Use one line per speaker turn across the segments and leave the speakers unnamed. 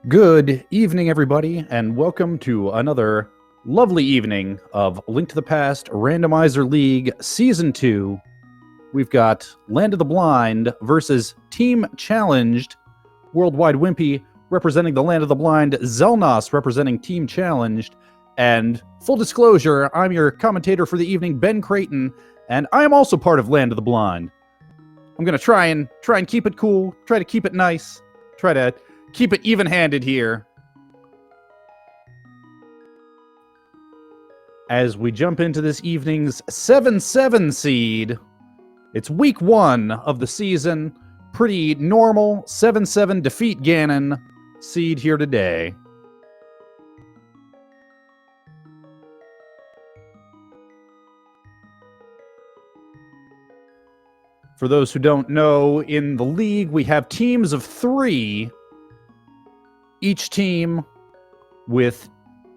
Good evening, everybody, and welcome to another lovely evening of Link to the Past Randomizer League Season 2. We've got Land of the Blind versus Team Challenged, Worldwide Wimpy representing the Land of the Blind, Xelnas representing Team Challenged, and full disclosure, I'm your commentator for the evening, Ben Creighton, and I am also part of Land of the Blind. I'm going to try and keep it cool, try to keep it nice, try to keep it even-handed here. As we jump into this evening's 7-7 seed, it's week 1 of the season. Pretty normal 7-7 defeat Ganon seed here today. For those who don't know, in the league we have teams of 3. Each team with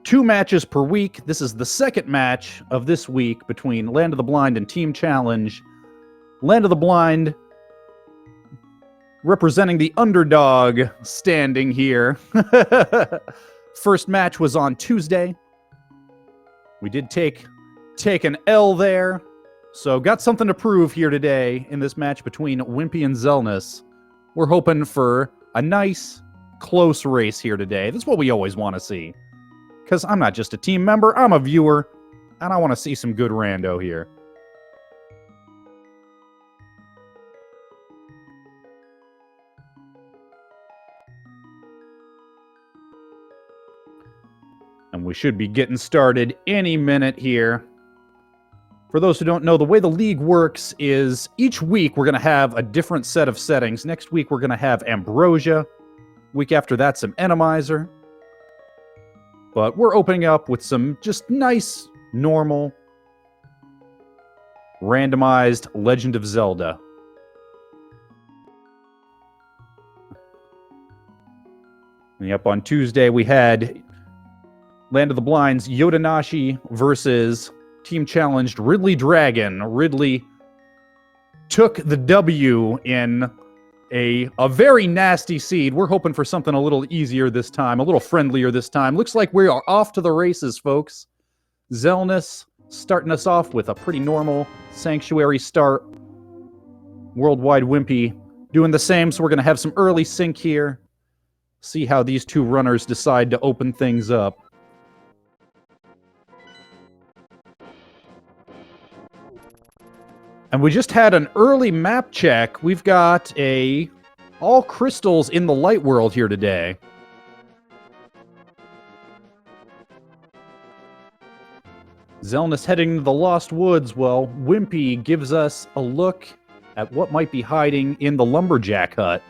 2 matches per week. This is the second match of this week between Land of the Blind and Team Challenge. Land of the Blind representing the underdog standing here. First match was on Tuesday. We did take an L there. So got something to prove here today in this match between Wimpy and Xelnas. We're hoping for a nice close race here today. That's what we always want to see. Because I'm not just a team member, I'm a viewer, and I want to see some good rando here. And we should be getting started any minute here. For those who don't know, the way the league works is each week we're going to have a different set of settings. Next week we're going to have Ambrosia. Week after that, some Randomizer. But we're opening up with some just nice, normal, randomized Legend of Zelda. And up on Tuesday, we had Land of the Blind's Yodanashi versus Team Challenged Ridley Dragon. Ridley took the W in a very nasty seed. We're hoping for something a little easier this time, a little friendlier this time. Looks like we are off to the races, folks. Xelnas starting us off with a pretty normal Sanctuary start. Worldwide Wimpy doing the same, so we're going to have some early sync here. See how these two runners decide to open things up. And we just had an early map check. We've got all crystals in the light world here today. Xelnas heading to the Lost Woods, while Wimpy gives us a look at what might be hiding in the lumberjack hut.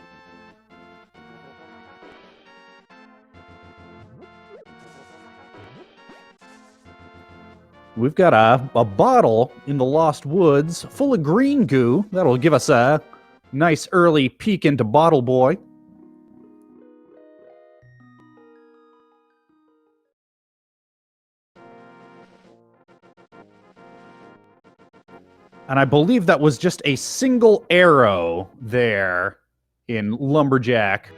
We've got a bottle in the Lost Woods full of green goo. That'll give us a nice early peek into Bottle Boy. And I believe that was just a single arrow there in Lumberjack.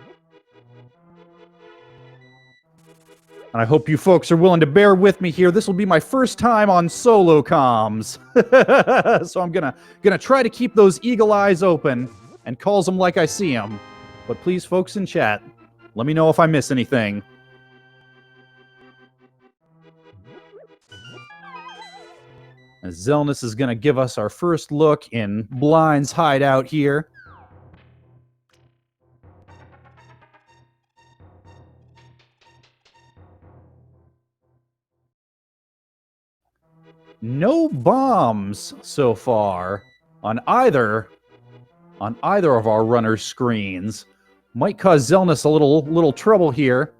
And I hope you folks are willing to bear with me here. This will be my first time on solo comms. So I'm gonna try to keep those eagle eyes open and calls them like I see them. But please, folks in chat, let me know if I miss anything. As Xelnas is gonna give us our first look in Blind's hideout here. No bombs so far on either of our runners' screens. Might cause Xelnas a little trouble here.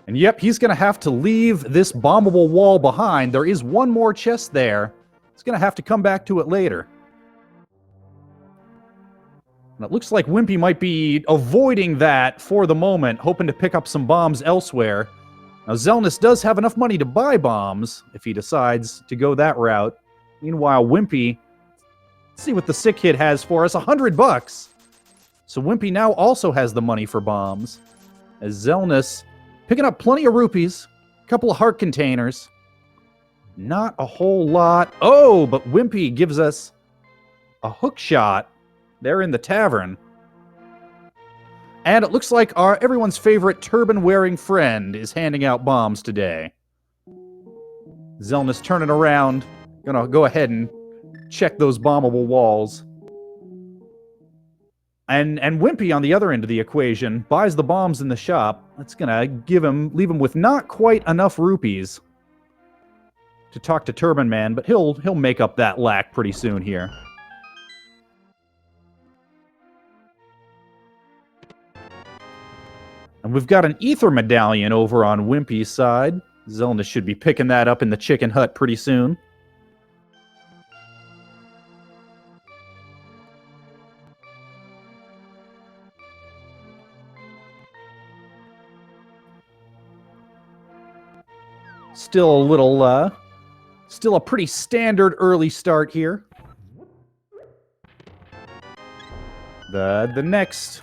And yep, he's going to have to leave this bombable wall behind. There is one more chest there. He's going to have to come back to it later. And it looks like Wimpy might be avoiding that for the moment, hoping to pick up some bombs elsewhere. Now, Xelnas does have enough money to buy bombs if he decides to go that route. Meanwhile, Wimpy, let's see what the sick kid has for us. $100. So Wimpy now also has the money for bombs. As Xelnas picking up plenty of rupees, a couple of heart containers. Not a whole lot. Oh, but Wimpy gives us a hook shot there in the tavern. And it looks like everyone's favorite turban-wearing friend is handing out bombs today. Xelnas turning around, gonna go ahead and check those bombable walls. And Wimpy on the other end of the equation buys the bombs in the shop. That's gonna leave him with not quite enough rupees to talk to Turban Man, but he'll make up that lack pretty soon here. And we've got an ether medallion over on Wimpy's side. Xelnas should be picking that up in the chicken hut pretty soon. Still a pretty standard early start here. The next,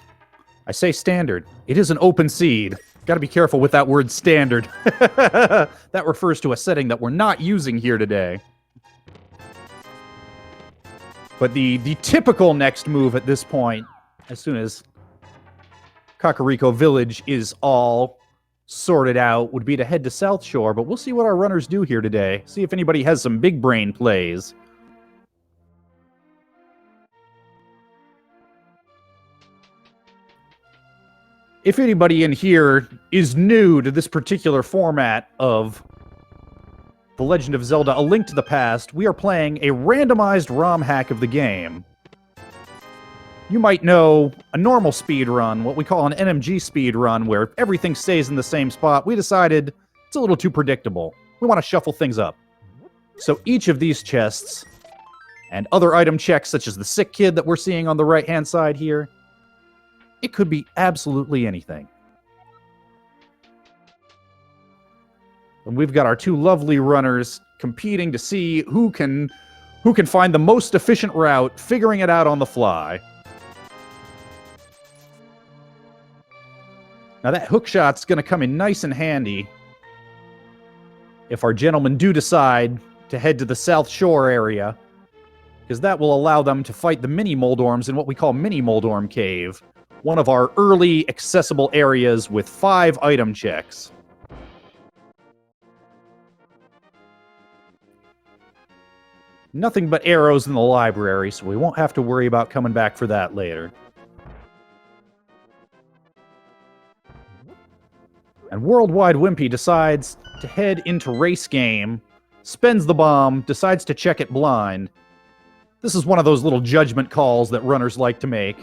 I say standard, it is an open seed. Gotta be careful with that word standard. That refers to a setting that we're not using here today. But the typical next move at this point, as soon as Kakariko Village is all sorted out, would be to head to South Shore, but we'll see what our runners do here today. See if anybody has some big brain plays. If anybody in here is new to this particular format of The Legend of Zelda: A Link to the Past, we are playing a randomized ROM hack of the game. You might know a normal speed run, what we call an NMG speed run, where everything stays in the same spot. We decided it's a little too predictable. We want to shuffle things up. So each of these chests and other item checks, such as the sick kid that we're seeing on the right-hand side here, it could be absolutely anything. And we've got our two lovely runners competing to see who can find the most efficient route, figuring it out on the fly. Now that hook shot's going to come in nice and handy if our gentlemen do decide to head to the South Shore area, because that will allow them to fight the mini Moldorms in what we call Mini Moldorm Cave, one of our early accessible areas with 5 item checks. Nothing but arrows in the library, so we won't have to worry about coming back for that later. And Worldwide Wimpy decides to head into race game, spends the bomb, decides to check it blind. This is one of those little judgment calls that runners like to make.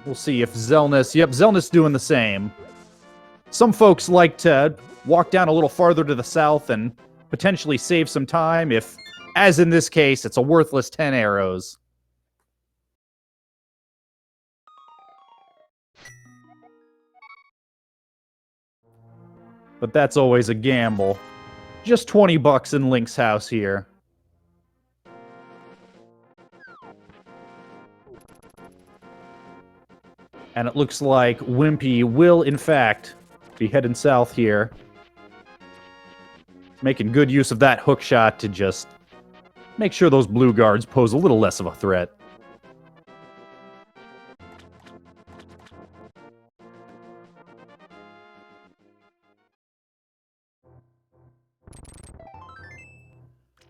We'll see if Xelnas... Yep, Xelnas doing the same. Some folks like to walk down a little farther to the south and potentially save some time if, as in this case, it's a worthless 10 arrows. But that's always a gamble. Just 20 bucks in Link's house here. And it looks like Wimpy will, in fact, be heading south here. Making good use of that hook shot to just make sure those blue guards pose a little less of a threat.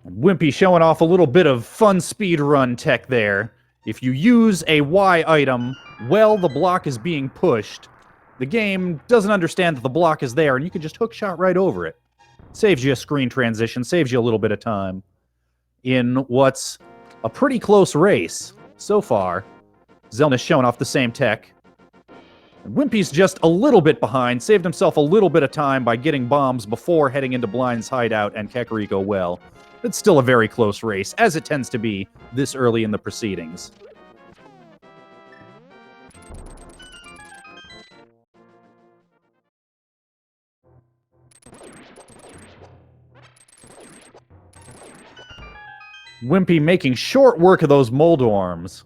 Wimpy showing off a little bit of fun speedrun tech there. If you use a Y item while the block is being pushed, the game doesn't understand that the block is there, and you can just hookshot right over it. Saves you a screen transition, saves you a little bit of time. In what's a pretty close race so far, Xelnas showing off the same tech. And Wimpy's just a little bit behind, saved himself a little bit of time by getting bombs before heading into Blind's hideout and Kakariko well. It's still a very close race, as it tends to be this early in the proceedings. Wimpy making short work of those Moldorms.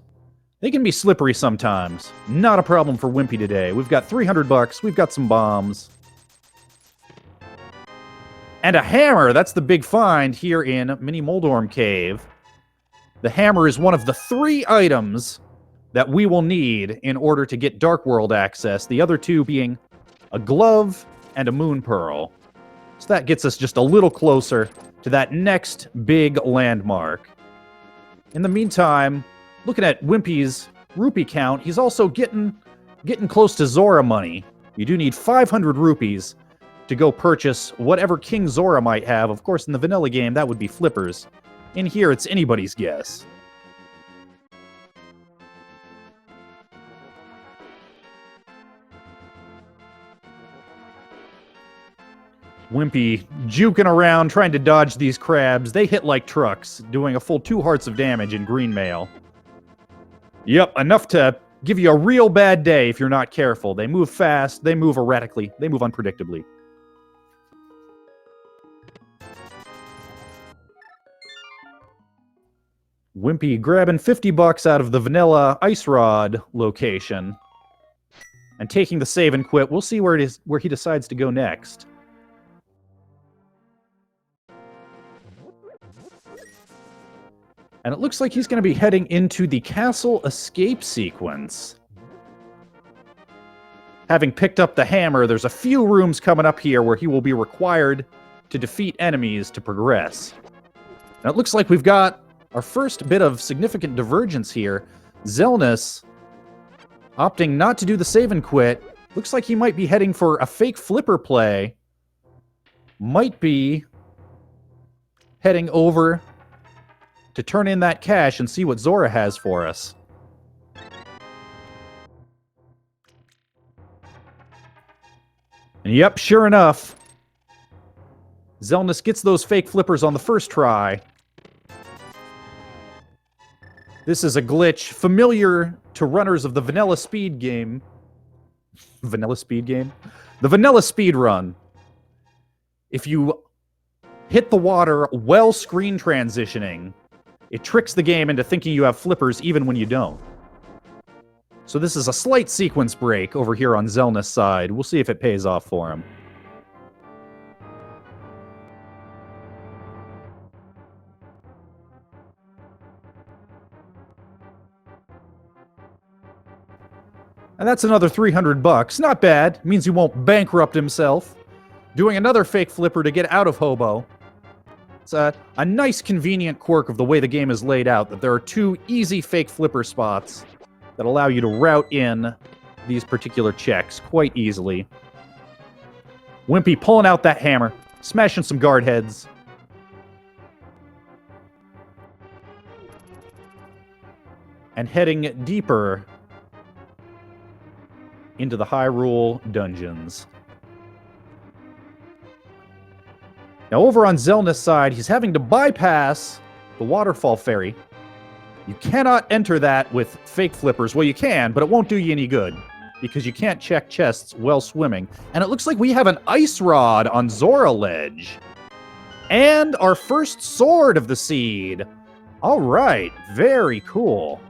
They can be slippery sometimes. Not a problem for Wimpy today. We've got 300 bucks. We've got some bombs. And a hammer. That's the big find here in Mini Moldorm Cave. The hammer is one of the 3 items that we will need in order to get Dark World access. The other 2 being a glove and a moon pearl. So that gets us just a little closer to that next big landmark. In the meantime, looking at Wimpy's rupee count, he's also getting close to Zora money. You do need 500 rupees to go purchase whatever King Zora might have. Of course, in the vanilla game, that would be flippers. In here, it's anybody's guess. Wimpy juking around, trying to dodge these crabs. They hit like trucks, doing a full 2 hearts of damage in green mail. Yep, enough to give you a real bad day if you're not careful. They move fast, they move erratically, they move unpredictably. Wimpy grabbing 50 bucks out of the vanilla ice rod location and taking the save and quit. We'll see where he decides to go next. And it looks like he's going to be heading into the castle escape sequence. Having picked up the hammer, there's a few rooms coming up here where he will be required to defeat enemies to progress. And it looks like we've got our first bit of significant divergence here. Xelnas opting not to do the save and quit. Looks like he might be heading for a fake flipper play. Might be heading over to turn in that cash and see what Zora has for us. And yep, sure enough, Xelnas gets those fake flippers on the first try. This is a glitch familiar to runners of the Vanilla Speed game. Vanilla Speed game? The Vanilla Speed Run. If you hit the water while screen transitioning, it tricks the game into thinking you have flippers even when you don't. So this is a slight sequence break over here on Xelnas' side. We'll see if it pays off for him. And that's another 300 bucks. Not bad. Means he won't bankrupt himself. Doing another fake flipper to get out of Hobo. It's a nice, convenient quirk of the way the game is laid out, that there are 2 easy fake flipper spots that allow you to route in these particular checks quite easily. Wimpy pulling out that hammer, smashing some guard heads. And heading deeper into the Hyrule dungeons. Now over on Xelnas' side, he's having to bypass the waterfall ferry. You cannot enter that with fake flippers. Well, you can, but it won't do you any good, because you can't check chests while swimming. And it looks like we have an ice rod on Zora Ledge. And our first sword of the seed. All right, very cool.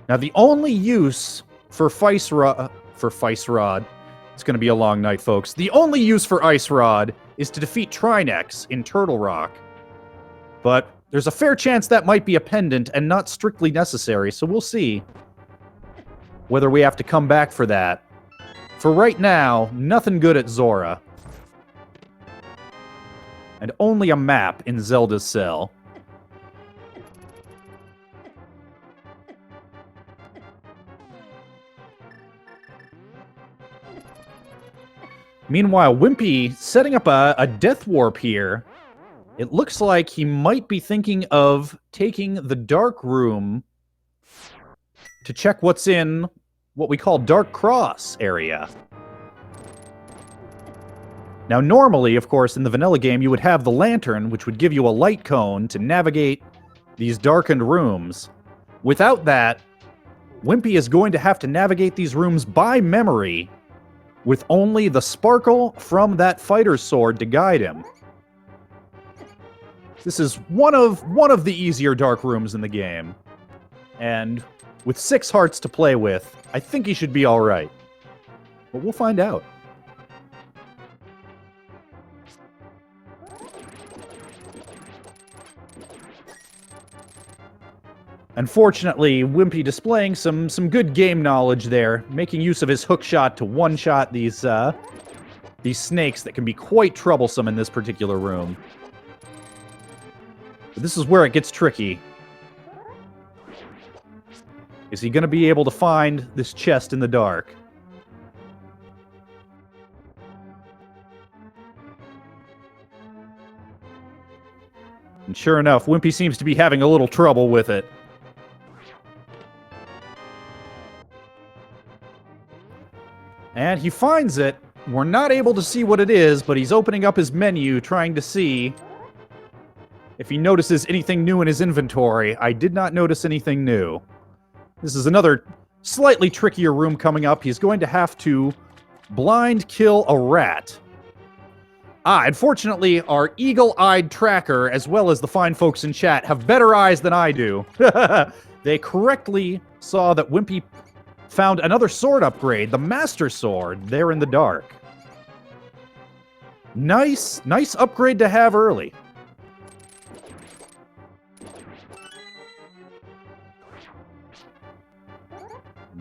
Now, the only use for Ice Rod, it's going to be a long night, folks. The only use for Ice Rod is to defeat Trinex in Turtle Rock. But there's a fair chance that might be a pendant and not strictly necessary, so we'll see whether we have to come back for that. For right now, nothing good at Zora. And only a map in Zelda's cell. Meanwhile, Wimpy setting up a death warp here. It looks like he might be thinking of taking the dark room to check what's in what we call Dark Cross area. Now, normally, of course, in the vanilla game, you would have the lantern, which would give you a light cone to navigate these darkened rooms. Without that, Wimpy is going to have to navigate these rooms by memory, with only the sparkle from that fighter's sword to guide him. This is one of the easier dark rooms in the game. And with 6 hearts to play with, I think he should be alright. But we'll find out. Unfortunately, Wimpy displaying some good game knowledge there, making use of his hook shot to one-shot these snakes that can be quite troublesome in this particular room. But this is where it gets tricky. Is he going to be able to find this chest in the dark? And sure enough, Wimpy seems to be having a little trouble with it. And he finds it. We're not able to see what it is, but he's opening up his menu, trying to see if he notices anything new in his inventory. I did not notice anything new. This is another slightly trickier room coming up. He's going to have to blind kill a rat. Unfortunately, our eagle-eyed tracker, as well as the fine folks in chat, have better eyes than I do. They correctly saw that Wimpy found another sword upgrade, the Master Sword, there in the dark. Nice upgrade to have early.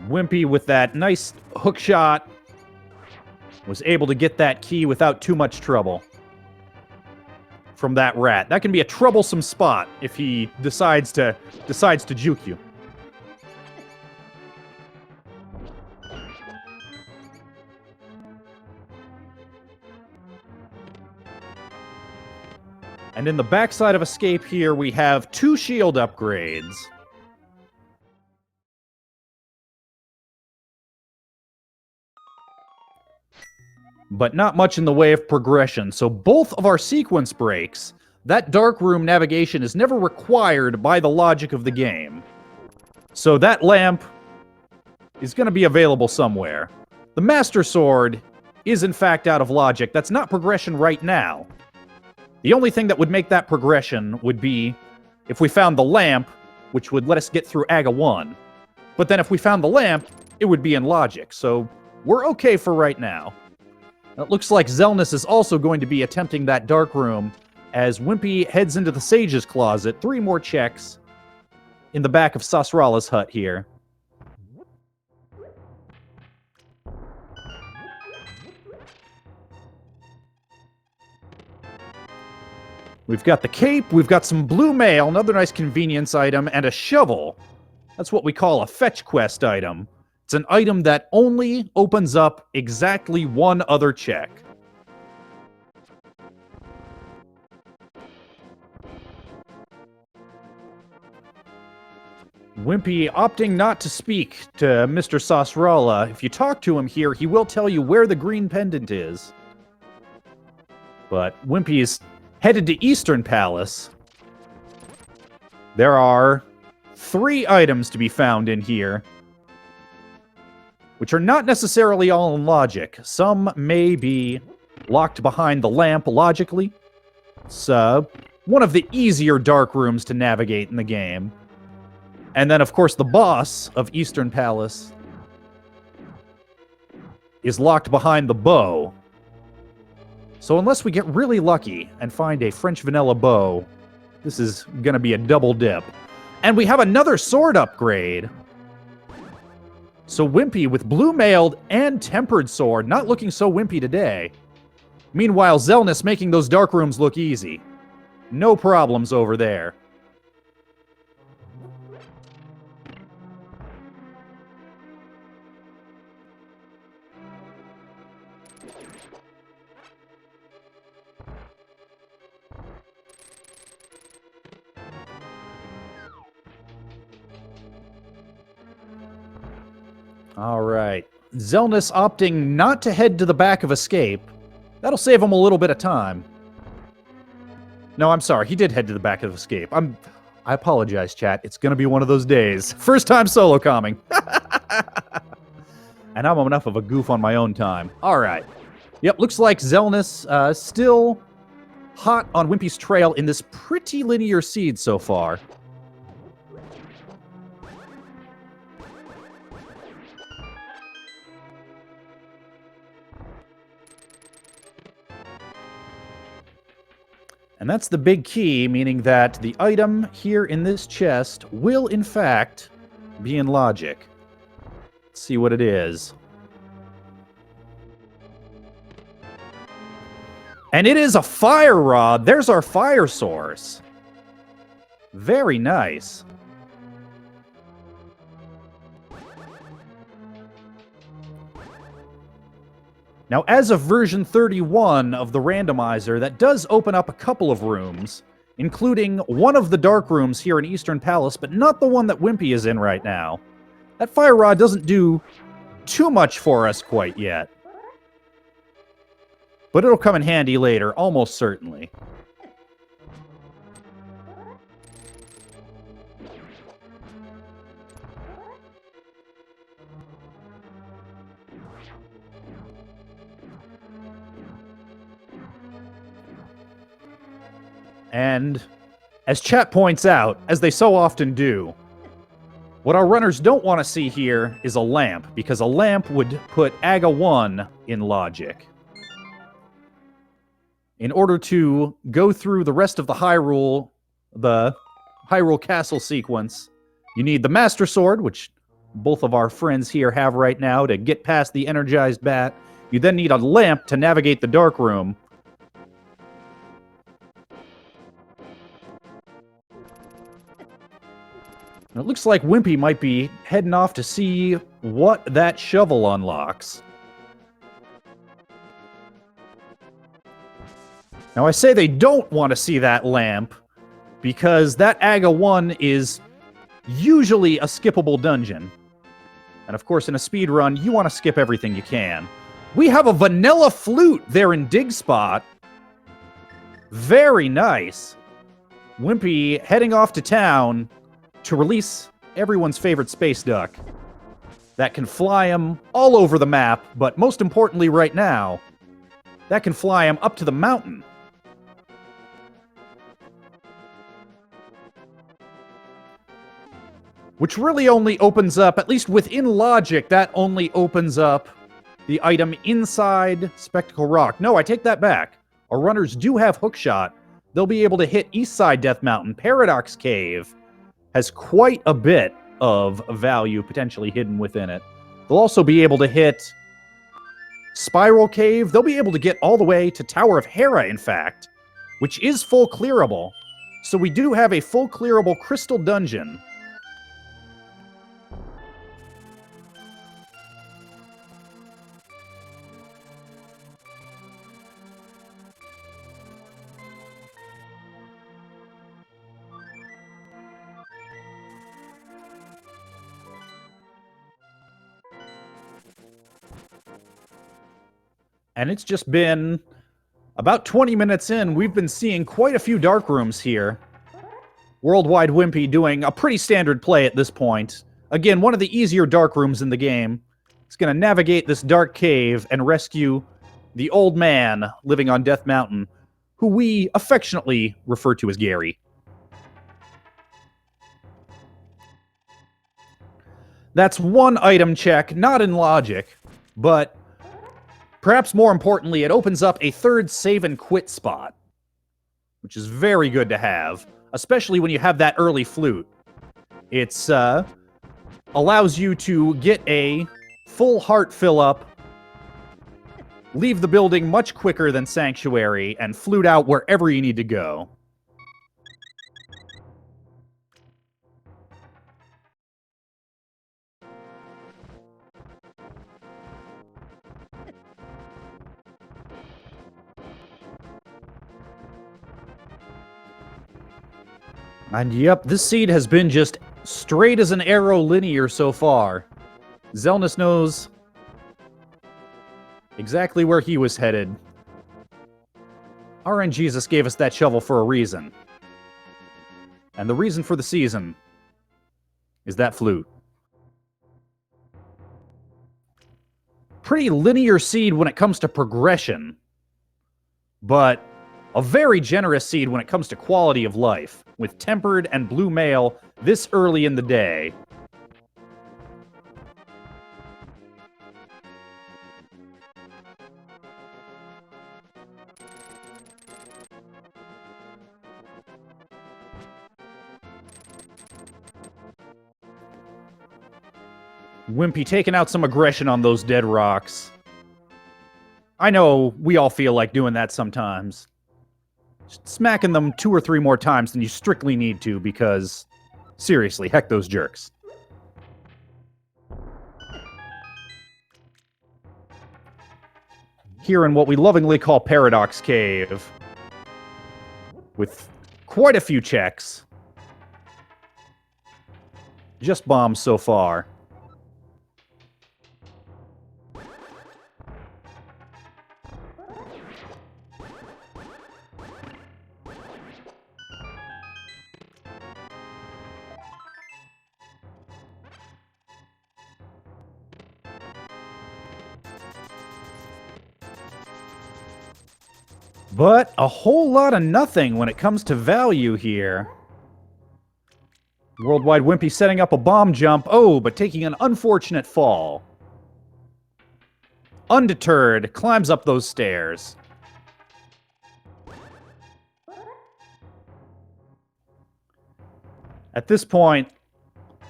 Wimpy, with that nice hook shot, was able to get that key without too much trouble from that rat. That can be a troublesome spot if he decides to juke you. And in the backside of escape here, we have 2 shield upgrades. But not much in the way of progression. So both of our sequence breaks, that dark room navigation is never required by the logic of the game. So that lamp is going to be available somewhere. The Master Sword is in fact out of logic. That's not progression right now. The only thing that would make that progression would be if we found the lamp, which would let us get through Aga 1. But then if we found the lamp, it would be in logic. So we're okay for right now. It looks like Xelnas is also going to be attempting that dark room as Wimpy heads into the Sage's Closet. 3 more checks in the back of Sasrala's hut here. We've got the cape, we've got some blue mail, another nice convenience item, and a shovel. That's what we call a fetch quest item. It's an item that only opens up exactly 1 other check. Wimpy opting not to speak to Mr. Sasrala. If you talk to him here, he will tell you where the green pendant is. But Wimpy is headed to Eastern Palace. There are 3 items to be found in here, which are not necessarily all in logic. Some may be locked behind the lamp logically. It's one of the easier dark rooms to navigate in the game. And then, of course, the boss of Eastern Palace is locked behind the bow. So unless we get really lucky and find a French vanilla bow, this is going to be a double dip. And we have another sword upgrade. So Wimpy with blue mailed and tempered sword, not looking so wimpy today. Meanwhile, Xelnas making those dark rooms look easy. No problems over there. All right. Xelnas opting not to head to the back of escape. That'll save him a little bit of time. No, I'm sorry. He did head to the back of escape. I apologize, chat. It's going to be one of those days. First time solo comming. And I'm enough of a goof on my own time. All right. Yep, looks like Xelnas still hot on Wimpy's trail in this pretty linear seed so far. And that's the big key, meaning that the item here in this chest will, in fact, be in logic. Let's see what it is. And it is a fire rod. There's our fire source. Very nice. Now, as of version 31 of the randomizer, that does open up a couple of rooms, including one of the dark rooms here in Eastern Palace, but not the one that Wimpy is in right now. That fire rod doesn't do too much for us quite yet. But it'll come in handy later, almost certainly. And as chat points out, as they so often do, what our runners don't want to see here is a lamp, because a lamp would put AGA 1 in logic. In order to go through the rest of the Hyrule Castle sequence, you need the Master Sword, which both of our friends here have right now to get past the energized bat. You then need a lamp to navigate the dark room. It looks like Wimpy might be heading off to see what that shovel unlocks. Now, I say they don't want to see that lamp because that AGA 1 is usually a skippable dungeon. And of course, in a speedrun, you want to skip everything you can. We have a vanilla flute there in Dig Spot. Very nice. Wimpy heading off to town to release everyone's favorite space duck that can fly him all over the map, but most importantly right now, that can fly him up to the mountain. Which really only opens up, at least within logic, that only opens up the item inside Spectacle Rock. No, I take that back. Our runners do have hookshot. They'll be able to hit Eastside Death Mountain. Paradox Cave has quite a bit of value potentially hidden within it. They'll also be able to hit Spiral Cave. They'll be able to get all the way to Tower of Hera, in fact, which is full clearable. So we do have a full clearable crystal dungeon. And it's just been about 20 minutes in. We've been seeing quite a few dark rooms here. Worldwide Wimpy doing a pretty standard play at this point. Again, one of the easier dark rooms in the game. It's going to navigate this dark cave and rescue the old man living on Death Mountain, who we affectionately refer to as Gary. That's one item check, not in logic, but perhaps more importantly, it opens up a third save and quit spot, which is very good to have, especially when you have that early flute. It's allows you to get a full heart fill up, leave the building much quicker than Sanctuary, and flute out wherever you need to go. And yep, this seed has been just straight as an arrow linear so far. Xelnas knows exactly where he was headed. RNGesus gave us that shovel for a reason. And the reason for the season is that flute. Pretty linear seed when it comes to progression. But A very generous seed when it comes to quality of life, with tempered and blue mail this early in the day. Wimpy taking out some aggression on those dead rocks. I know we all feel like doing that sometimes. Just smacking them 2 or 3 more times than you strictly need to, because, seriously, heck those jerks. Here in what we lovingly call Paradox Cave, with quite a few checks. Just bombs so far. But a whole lot of nothing when it comes to value here. Worldwide Wimpy setting up a bomb jump. Oh, but taking an unfortunate fall. Undeterred, climbs up those stairs. At this point,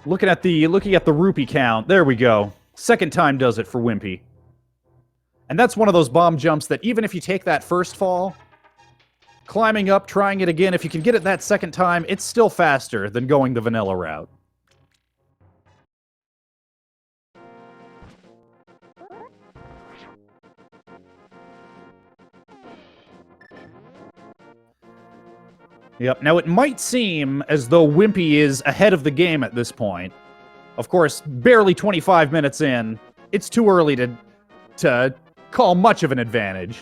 looking at the rupee count, there we go. Second time does it for Wimpy. And that's one of those bomb jumps that even if you take that first fall, climbing up, trying it again, if you can get it that second time, it's still faster than going the vanilla route. Yep, now it might seem as though Wimpy is ahead of the game at this point. Of course, barely 25 minutes in, it's too early to call much of an advantage.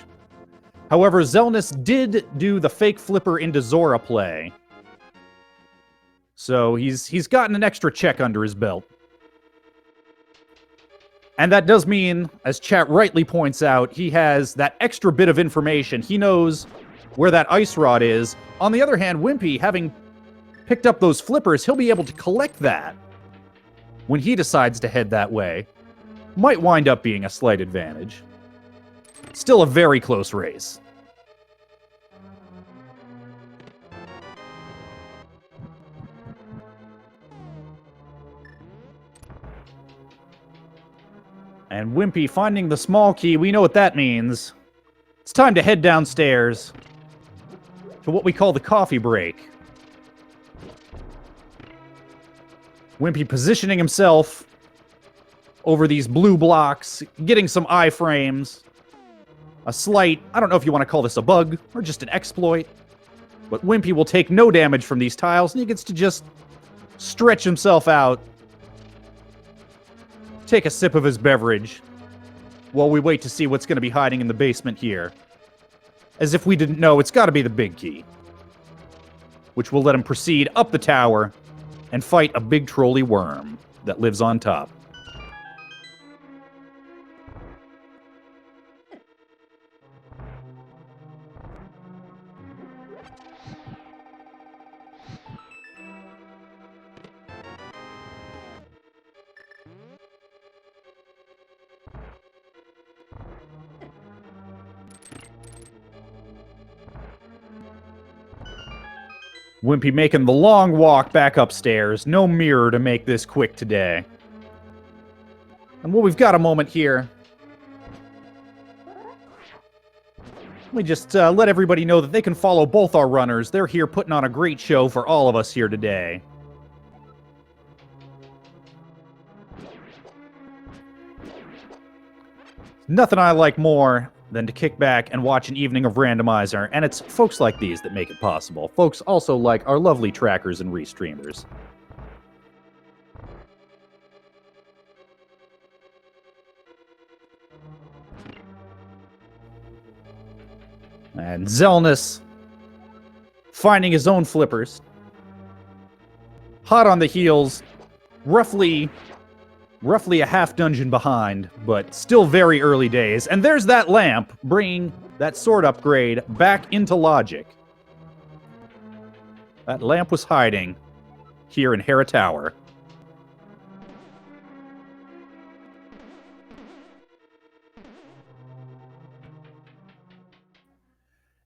However, Xelnas did do the fake flipper into Zora play. So he's gotten an extra check under his belt. And that does mean, as chat rightly points out, he has that extra bit of information. He knows where that ice rod is. On the other hand, Wimpy, having picked up those flippers, he'll be able to collect that when he decides to head that way. Might wind up being a slight advantage. Still a very close race. And Wimpy finding the small key, we know what that means. It's time to head downstairs to what we call the coffee break. Wimpy positioning himself over these blue blocks, getting some iframes. A slight, I don't know if you want to call this a bug or just an exploit, but Wimpy will take no damage from these tiles, and he gets to just stretch himself out, take a sip of his beverage, while we wait to see what's going to be hiding in the basement here. As if we didn't know, it's got to be the big key, which will let him proceed up the tower and fight a big trolley worm that lives on top. Wimpy making the long walk back upstairs. No mirror to make this quick today. And well, we've got a moment here. Let me just let everybody know that they can follow both our runners. They're here putting on a great show for all of us here today. Nothing I like more than to kick back and watch an evening of Randomizer, and it's folks like these that make it possible. Folks also like our lovely trackers and restreamers. And Xelnas finding his own flippers. Hot on the heels, roughly a half dungeon behind, but still very early days. And there's that lamp bringing that sword upgrade back into logic. That lamp was hiding here in Hera Tower.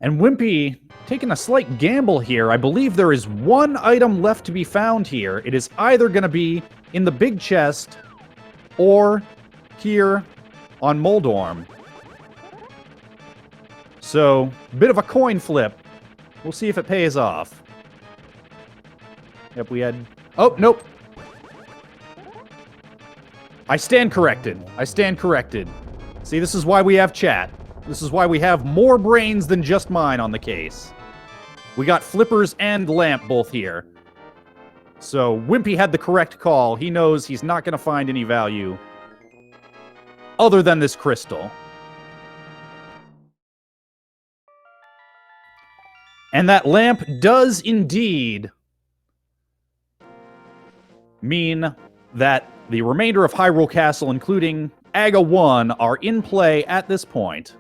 And Wimpy taking a slight gamble here. I believe there is one item left to be found here. It is either going to be in the big chest or here on Moldorm. So, bit of a coin flip. We'll see if it pays off. Yep, we had... Oh, nope. I stand corrected. I stand corrected. See, this is why we have chat. This is why we have more brains than just mine on the case. We got flippers and lamp both here. So, Wimpy had the correct call. He knows he's not going to find any value other than this crystal. And that lamp does indeed mean that the remainder of Hyrule Castle, including Aga 1, are in play at this point.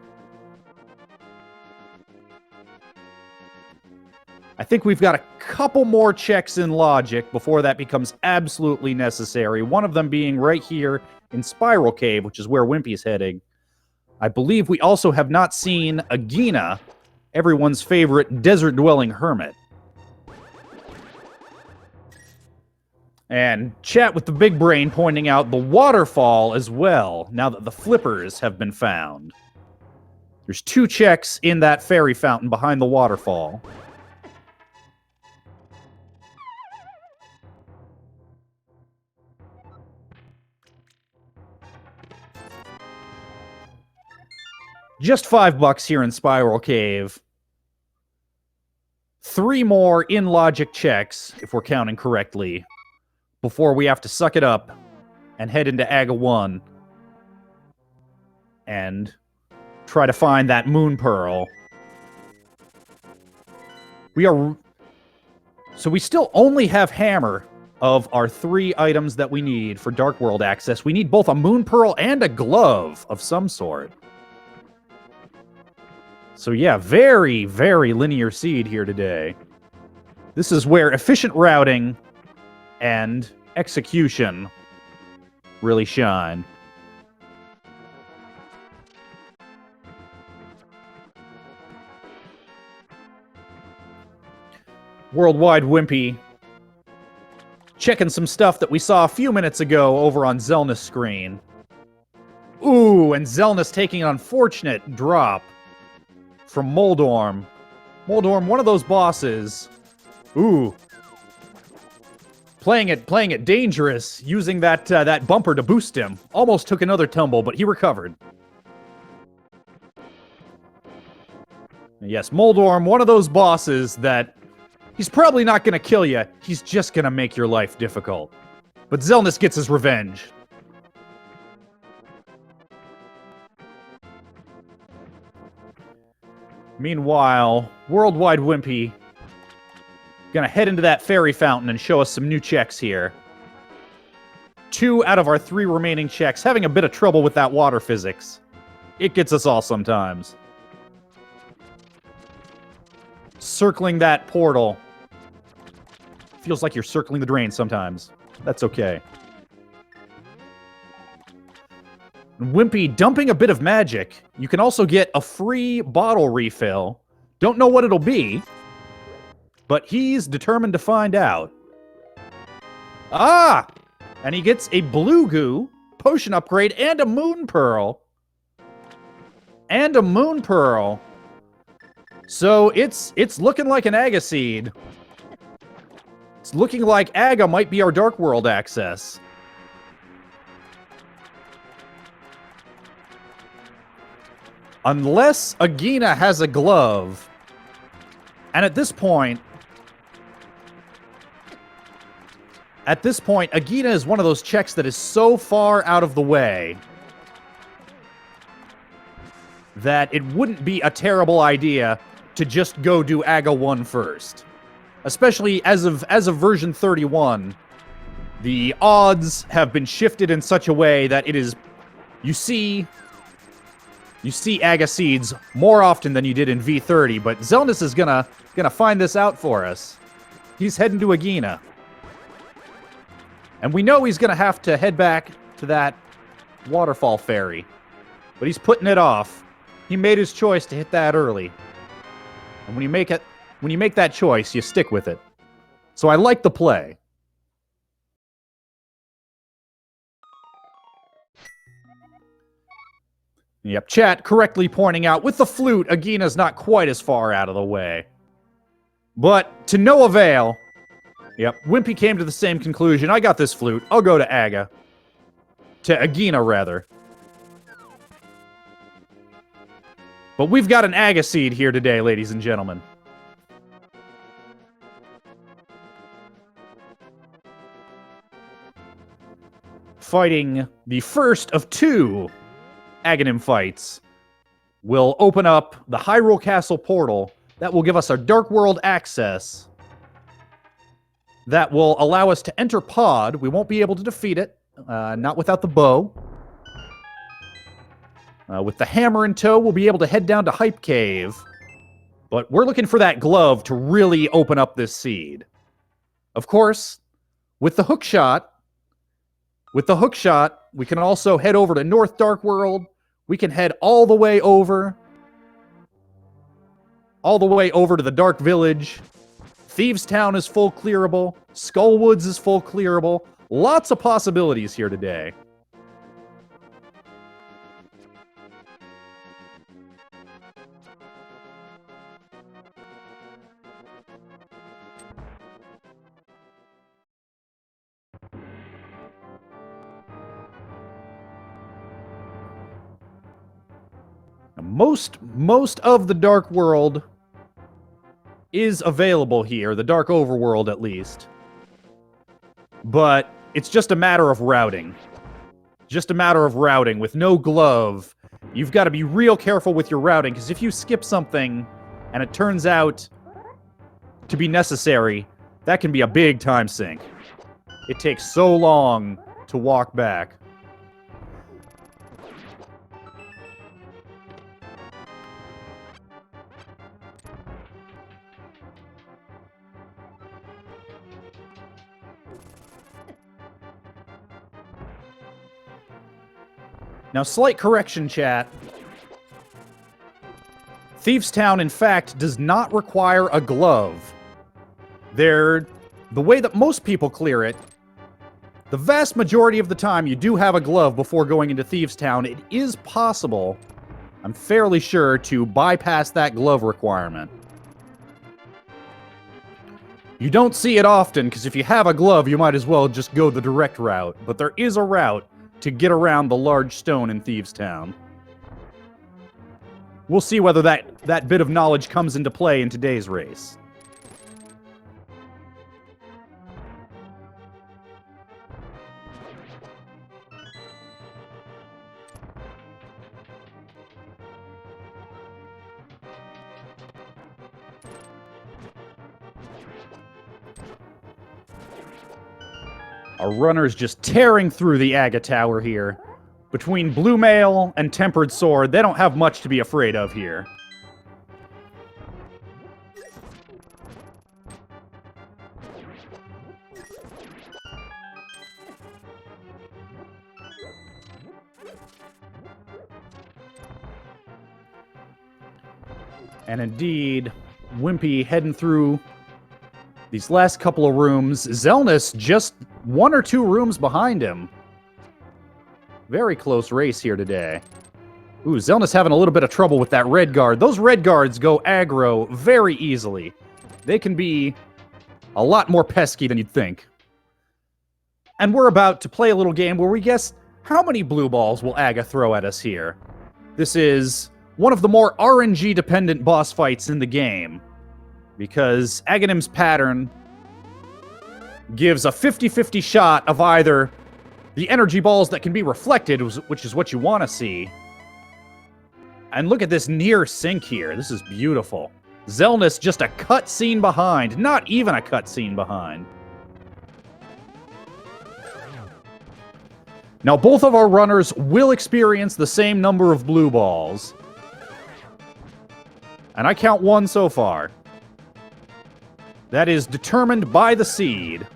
I think we've got a couple more checks in logic before that becomes absolutely necessary. One of them being right here in Spiral Cave, which is where Wimpy's heading. I believe we also have not seen Agina, everyone's favorite desert-dwelling hermit. And chat with the big brain pointing out the waterfall as well, now that the flippers have been found. There's 2 checks in that fairy fountain behind the waterfall. Just $5 here in Spiral Cave. 3 more in logic checks, if we're counting correctly, before we have to suck it up and head into Aga 1 and try to find that Moon Pearl. So we still only have Hammer of our 3 items that we need for Dark World access. We need both a Moon Pearl and a glove of some sort. So yeah, very, very linear seed here today. This is where efficient routing and execution really shine. Worldwide Wimpy checking some stuff that we saw a few minutes ago over on Xelnas' screen. Ooh, and Xelnas taking an unfortunate drop from Moldorm. Moldorm, one of those bosses. Ooh. Playing it dangerous, using that bumper to boost him. Almost took another tumble, but he recovered. Yes, Moldorm, one of those bosses that he's probably not going to kill you. He's just going to make your life difficult. But Xelnas gets his revenge. Meanwhile, Worldwide Wimpy gonna head into that fairy fountain and show us some new checks here. 2 out of our 3 remaining checks, having a bit of trouble with that water physics. It gets us all sometimes. Circling that portal. Feels like you're circling the drain sometimes. That's okay. Wimpy dumping a bit of magic. You can also get a free bottle refill. Don't know what it'll be, but he's determined to find out. Ah! And he gets a blue goo, potion upgrade, and a moon pearl. And a moon pearl. So it's looking like an Aga seed. It's looking like Aga might be our Dark World access. Unless Agina has a glove. And at this point, Agina is one of those checks that is so far out of the way that it wouldn't be a terrible idea to just go do Aga 1 first. Especially as of version 31, the odds have been shifted in such a way that it is, you see You see Aga Seeds more often than you did in V30, but Xelnas is gonna find this out for us. He's heading to Agina. And we know he's gonna have to head back to that waterfall ferry. But he's putting it off. He made his choice to hit that early. And when you make that choice, you stick with it. So I like the play. Yep, chat correctly pointing out, with the flute, Agina's not quite as far out of the way. But to no avail. Yep, Wimpy came to the same conclusion. I got this flute. I'll go to Aga. To Agina, rather. But we've got an Aga Seed here today, ladies and gentlemen. Fighting the first of two Aghanim fights will open up the Hyrule Castle portal that will give us our Dark World access that will allow us to enter Pod. We won't be able to defeat it, not without the bow. With the hammer in tow, we'll be able to head down to Hype Cave. But we're looking for that glove to really open up this seed. Of course, with the hook shot, we can also head over to North Dark World. We can head all the way over to the Dark Village. Thieves Town is full clearable. Skullwoods is full clearable. Lots of possibilities here today. Most of the Dark World is available here, the Dark Overworld at least. But it's just a matter of routing. Just a matter of routing. With no glove, you've got to be real careful with your routing, because if you skip something and it turns out to be necessary, that can be a big time sink. It takes so long to walk back. Now, slight correction, chat. Thieves Town, in fact, does not require a glove. The way that most people clear it, the vast majority of the time you do have a glove before going into Thieves Town. It is possible, I'm fairly sure, to bypass that glove requirement. You don't see it often, because if you have a glove, you might as well just go the direct route. But there is a route to get around the large stone in Thieves Town. We'll see whether that bit of knowledge comes into play in today's race. Our runner's just tearing through the Aga Tower here. Between Blue Mail and Tempered Sword, they don't have much to be afraid of here. And indeed, Wimpy heading through these last couple of rooms. Xelnas just one or two rooms behind him. Very close race here today. Ooh, Xelnas having a little bit of trouble with that red guard. Those red guards go aggro very easily. They can be a lot more pesky than you'd think. And we're about to play a little game where we guess how many blue balls will Aga throw at us here. This is one of the more RNG-dependent boss fights in the game, because Aghanim's pattern gives a 50-50 shot of either the energy balls that can be reflected, which is what you want to see. And look at this near sync here. This is beautiful. Xelnas just a cutscene behind. Not even a cutscene behind. Now, both of our runners will experience the same number of blue balls. And I count 1 so far. That is determined by the seed.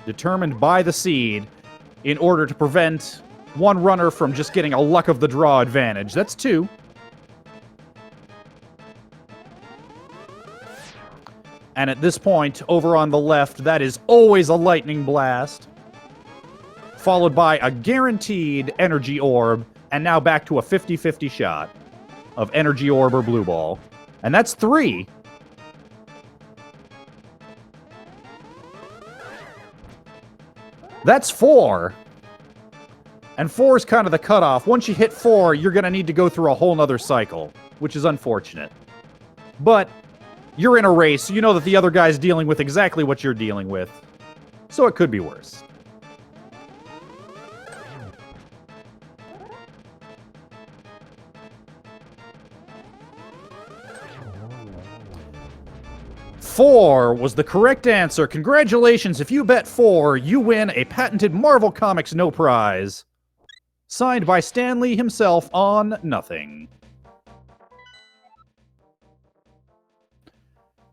Determined by the seed in order to prevent one runner from just getting a luck of the draw advantage. That's 2. And at this point, over on the left, that is always a lightning blast. Followed by a guaranteed energy orb, and now back to a 50-50 shot of energy orb or blue ball. And that's 3. That's 4. And 4 is kind of the cutoff. Once you hit 4, you're going to need to go through a whole nother cycle, which is unfortunate. But you're in a race, so you know that the other guy's dealing with exactly what you're dealing with. So it could be worse. Four was the correct answer. Congratulations. If you bet 4, you win a patented Marvel Comics No Prize. Signed by Stan Lee himself on nothing.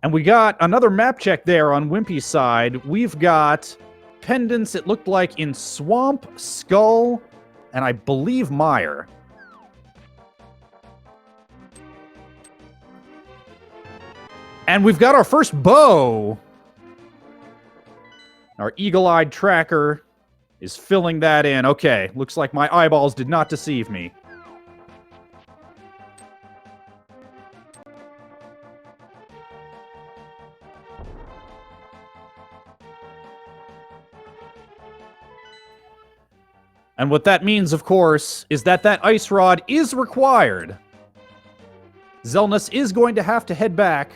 And we got another map check there on Wimpy's side. We've got pendants, it looked like, in Swamp, Skull, and I believe Mire. And we've got our first bow. Our eagle-eyed tracker is filling that in. Okay, looks like my eyeballs did not deceive me. And what that means, of course, is that that ice rod is required. Xelnas is going to have to head back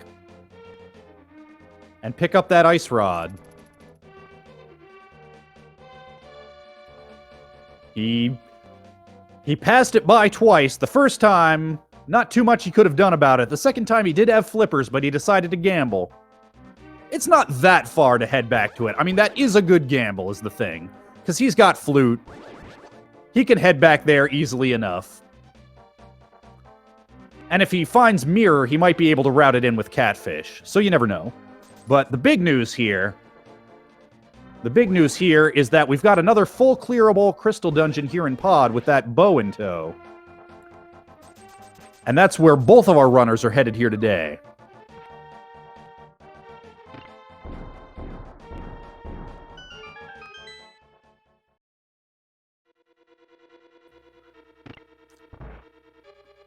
and pick up that ice rod. He passed it by twice. The first time, not too much he could have done about it. The second time, he did have flippers, but he decided to gamble. It's not that far to head back to it. I mean, that is a good gamble, is the thing. Because he's got flute. He can head back there easily enough. And if he finds mirror, he might be able to route it in with catfish. So you never know. But the big news here is that we've got another full clearable crystal dungeon here in Pod with that bow in tow. And that's where both of our runners are headed here today.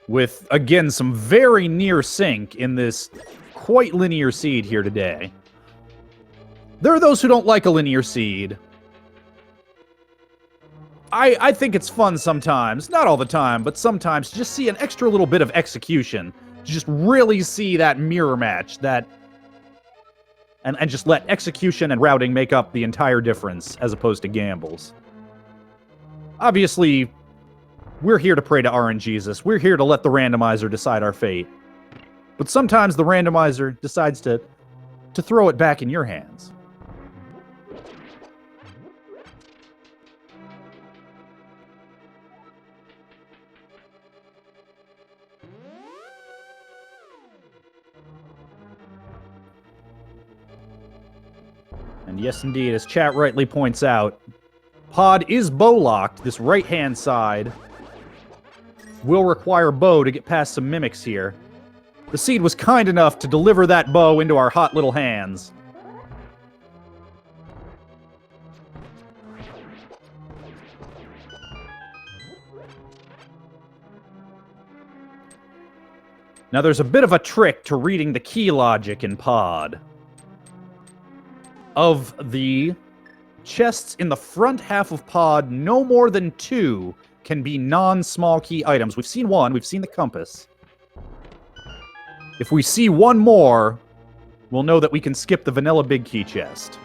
With, again, some very near sync in this quite linear seed here today. There are those who don't like a linear seed. I think it's fun sometimes, not all the time, but sometimes to just see an extra little bit of execution. To just really see that mirror match, and just let execution and routing make up the entire difference, as opposed to gambles. Obviously, we're here to pray to RNGesus. We're here to let the randomizer decide our fate. But sometimes the randomizer decides to throw it back in your hands. And yes, indeed, as chat rightly points out, Pod is bow-locked. This right-hand side will require bow to get past some mimics here. The seed was kind enough to deliver that bow into our hot little hands. Now there's a bit of a trick to reading the key logic in Pod. Of the chests in the front half of Pod, no more than 2 can be non-small key items. We've seen 1, we've seen the compass. If we see 1 more, we'll know that we can skip the vanilla big key chest.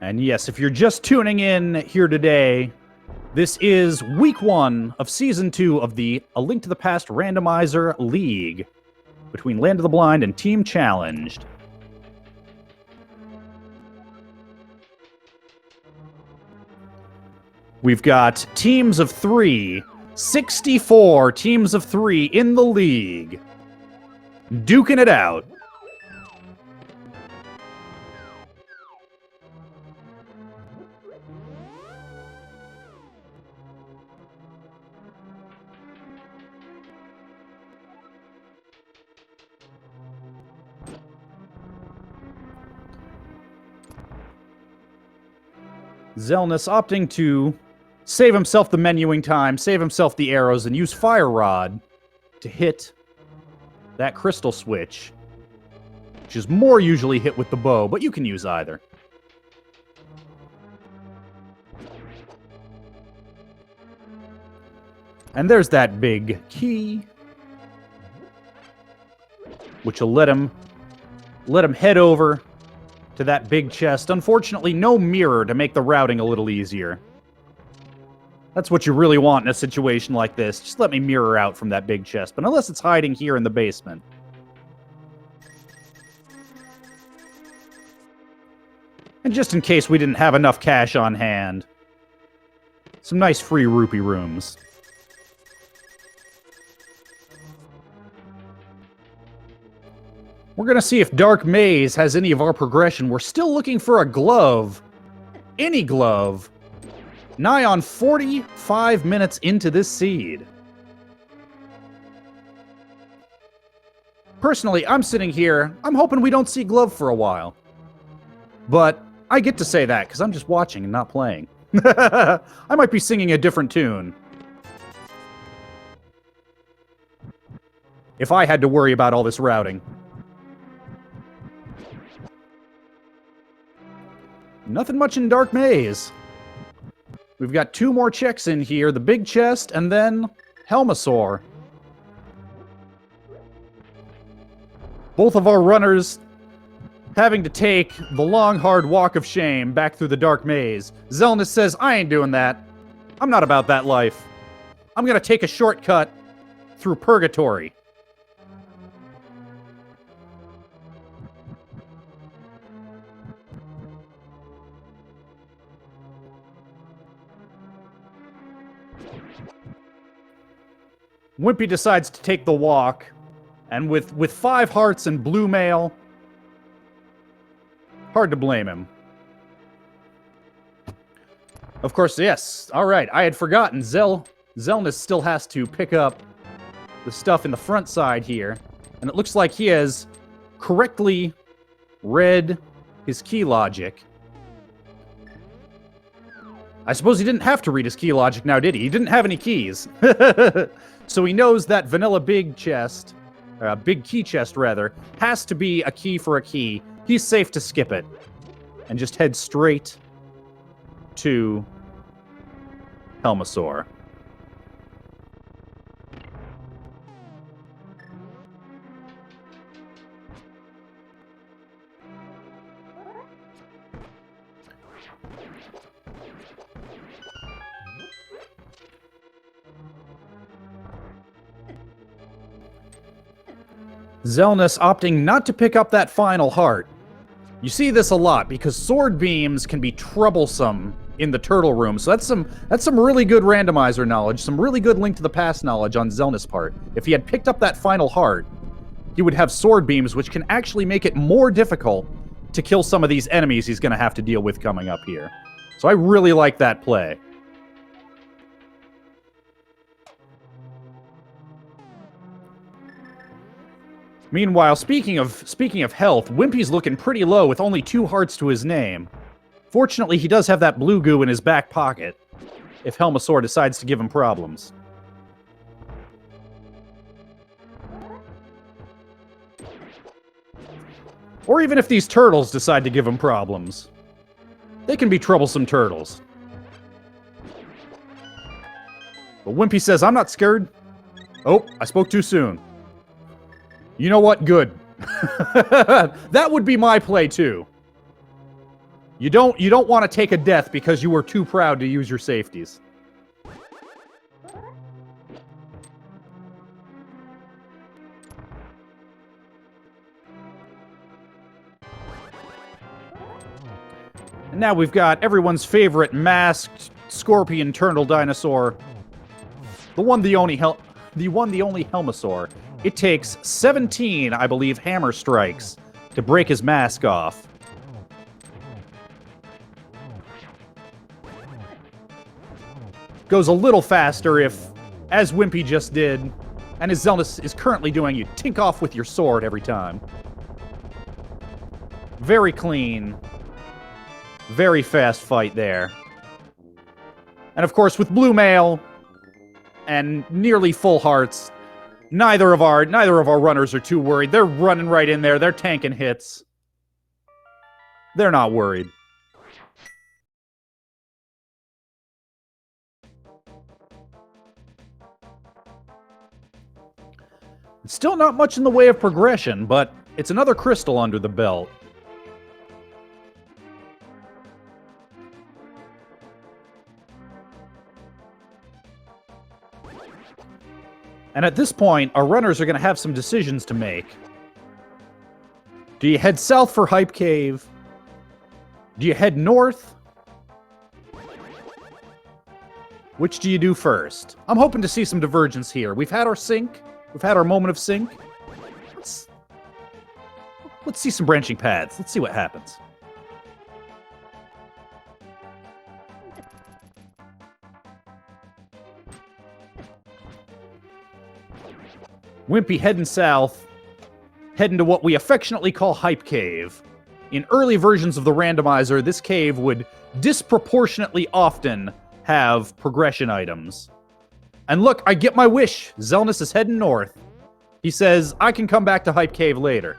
And yes, if you're just tuning in here today, this is week 1 of season 2 of the A Link to the Past Randomizer League between Land of the Blind and Team Challenged. We've got teams of 3, 64 teams of 3 in the league, duking it out. Xelnas opting to save himself the menuing time, save himself the arrows, and use Fire Rod to hit that crystal switch, which is more usually hit with the bow, but you can use either. And there's that big key, which will let him head over to that big chest. Unfortunately, no mirror to make the routing a little easier. That's what you really want in a situation like this. Just let me mirror out from that big chest. But unless it's hiding here in the basement. And just in case we didn't have enough cash on hand, some nice free rupee rooms. We're going to see if Dark Maze has any of our progression. We're still looking for a glove. Any glove. Nigh on 45 minutes into this seed. Personally, I'm sitting here. I'm hoping we don't see glove for a while. But I get to say that because I'm just watching and not playing. I might be singing a different tune. If I had to worry about all this routing. Nothing much in Dark Maze. We've got 2 more checks in here. The big chest and then Helmasaur. Both of our runners having to take the long, hard walk of shame back through the Dark Maze. Xelnas says, I ain't doing that. I'm not about that life. I'm going to take a shortcut through purgatory. Wimpy decides to take the walk, and with 5 hearts and blue mail, hard to blame him. Of course, yes. All right, I had forgotten. Xelnas still has to pick up the stuff in the front side here, and it looks like he has correctly read his key logic. I suppose he didn't have to read his key logic now, did he? He didn't have any keys. So he knows that vanilla big chest, big key chest rather, has to be a key for a key. He's safe to skip it and just head straight to Helmasaur. Xelnas opting not to pick up that final heart. You see this a lot because sword beams can be troublesome in the turtle room. So that's some really good randomizer knowledge, some really good Link to the Past knowledge on Xelnas' part. If he had picked up that final heart, he would have sword beams, which can actually make it more difficult to kill some of these enemies he's going to have to deal with coming up here. So I really like that play. Meanwhile, speaking of health, Wimpy's looking pretty low with only 2 hearts to his name. Fortunately, he does have that blue goo in his back pocket, if Helmasaur decides to give him problems. Or even if these turtles decide to give him problems. They can be troublesome turtles. But Wimpy says, I'm not scared. Oh, I spoke too soon. You know what? Good. That would be my play, too. You don't want to take a death because you were too proud to use your safeties. And now we've got everyone's favorite masked scorpion turtle dinosaur. The one, the only Helmosaur. It takes 17, I believe, hammer strikes to break his mask off. Goes a little faster if, as Wimpy just did, and as Xelnas is currently doing, you tink off with your sword every time. Very clean. Very fast fight there. And of course, with blue mail and nearly full hearts, neither of our runners are too worried. They're running right in there. They're tanking hits. They're not worried. Still not much in the way of progression, but it's another crystal under the belt. And at this point, our runners are going to have some decisions to make. Do you head south for Hype Cave? Do you head north? Which do you do first? I'm hoping to see some divergence here. We've had our sync. We've had our moment of sync. Let's see some branching paths. Let's see what happens. Wimpy heading south, heading to what we affectionately call Hype Cave. In early versions of the randomizer, this cave would disproportionately often have progression items. And look, I get my wish. Xelnas is heading north. He says, I can come back to Hype Cave later.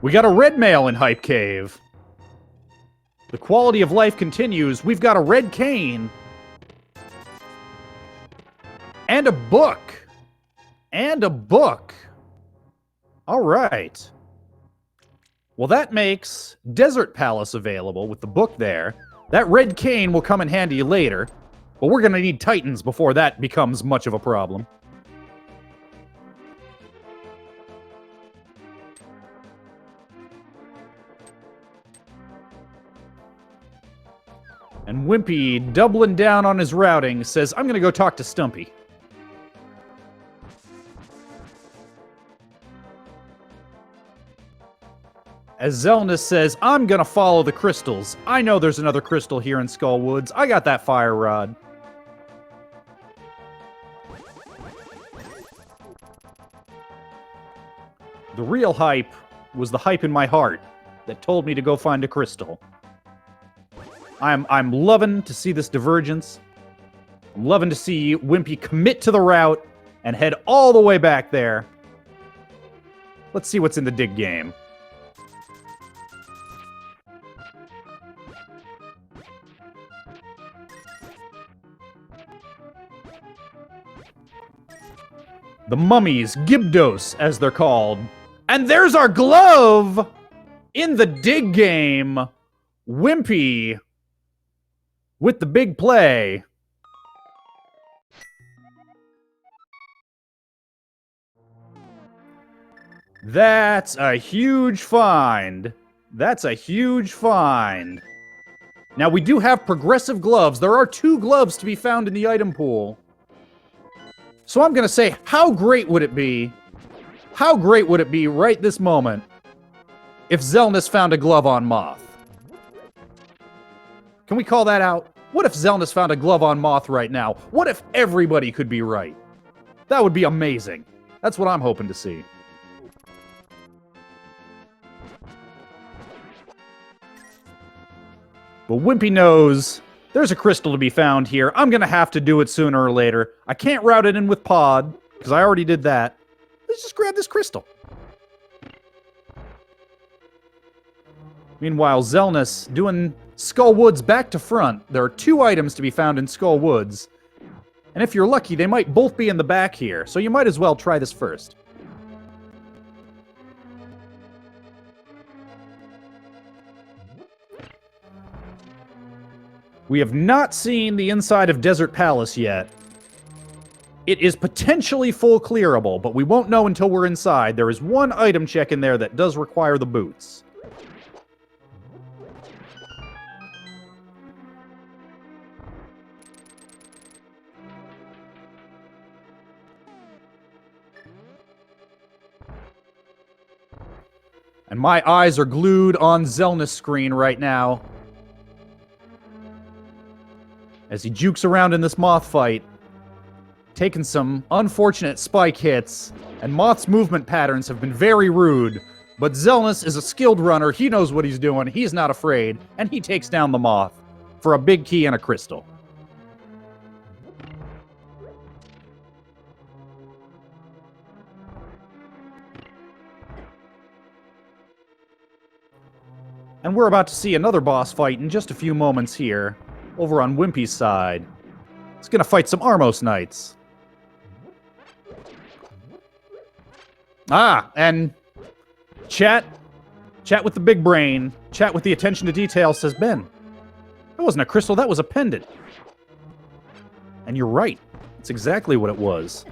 We got a red mail in Hype Cave. The quality of life continues. We've got a red cane. And a book. And a book. All right. Well, that makes Desert Palace available with the book there. That red cane will come in handy later. But we're going to need Titans before that becomes much of a problem. And Wimpy, doubling down on his routing, says, I'm going to go talk to Stumpy. As Xelnas says, I'm going to follow the crystals. I know there's another crystal here in Skull Woods. I got that fire rod. The real hype was the hype in my heart that told me to go find a crystal. I'm loving to see this divergence. I'm loving to see Wimpy commit to the route and head all the way back there. Let's see what's in the dig game. The mummies, Gibdos, as they're called. And there's our glove in the dig game. Wimpy with the big play. That's a huge find. That's a huge find. Now, we do have progressive gloves. There are 2 gloves to be found in the item pool. So I'm going to say, how great would it be? How great would it be right this moment if Xelnas found a glove on Moth? Can we call that out? What if Xelnas found a glove on Moth right now? What if everybody could be right? That would be amazing. That's what I'm hoping to see. But Wimpy knows there's a crystal to be found here. I'm going to have to do it sooner or later. I can't route it in with Pod, because I already did that. Let's just grab this crystal. Meanwhile, Xelnas doing Skull Woods back to front. There are 2 items to be found in Skull Woods. And if you're lucky, they might both be in the back here, so you might as well try this first. We have not seen the inside of Desert Palace yet. It is potentially full clearable, but we won't know until we're inside. There is one item check in there that does require the boots. And my eyes are glued on Xelnas' screen right now as he jukes around in this Moth fight, taking some unfortunate spike hits, and Moth's movement patterns have been very rude, but Xelnas is a skilled runner, he knows what he's doing, he's not afraid, and he takes down the Moth for a big key and a crystal. And we're about to see another boss fight in just a few moments here, over on Wimpy's side. He's gonna fight some Armos Knights. Ah, and chat with the big brain, chat with the attention to detail, says Ben. That wasn't a crystal, that was a pendant. And you're right, it's exactly what it was.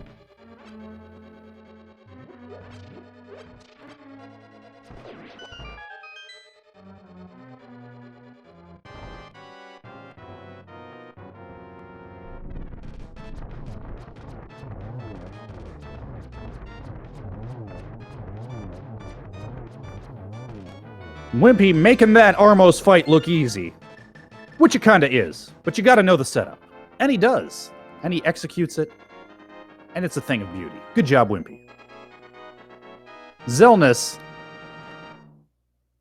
Wimpy making that Armos fight look easy. Which it kinda is, but you gotta know the setup. And he does. And he executes it. And it's a thing of beauty. Good job, Wimpy. Xelnas,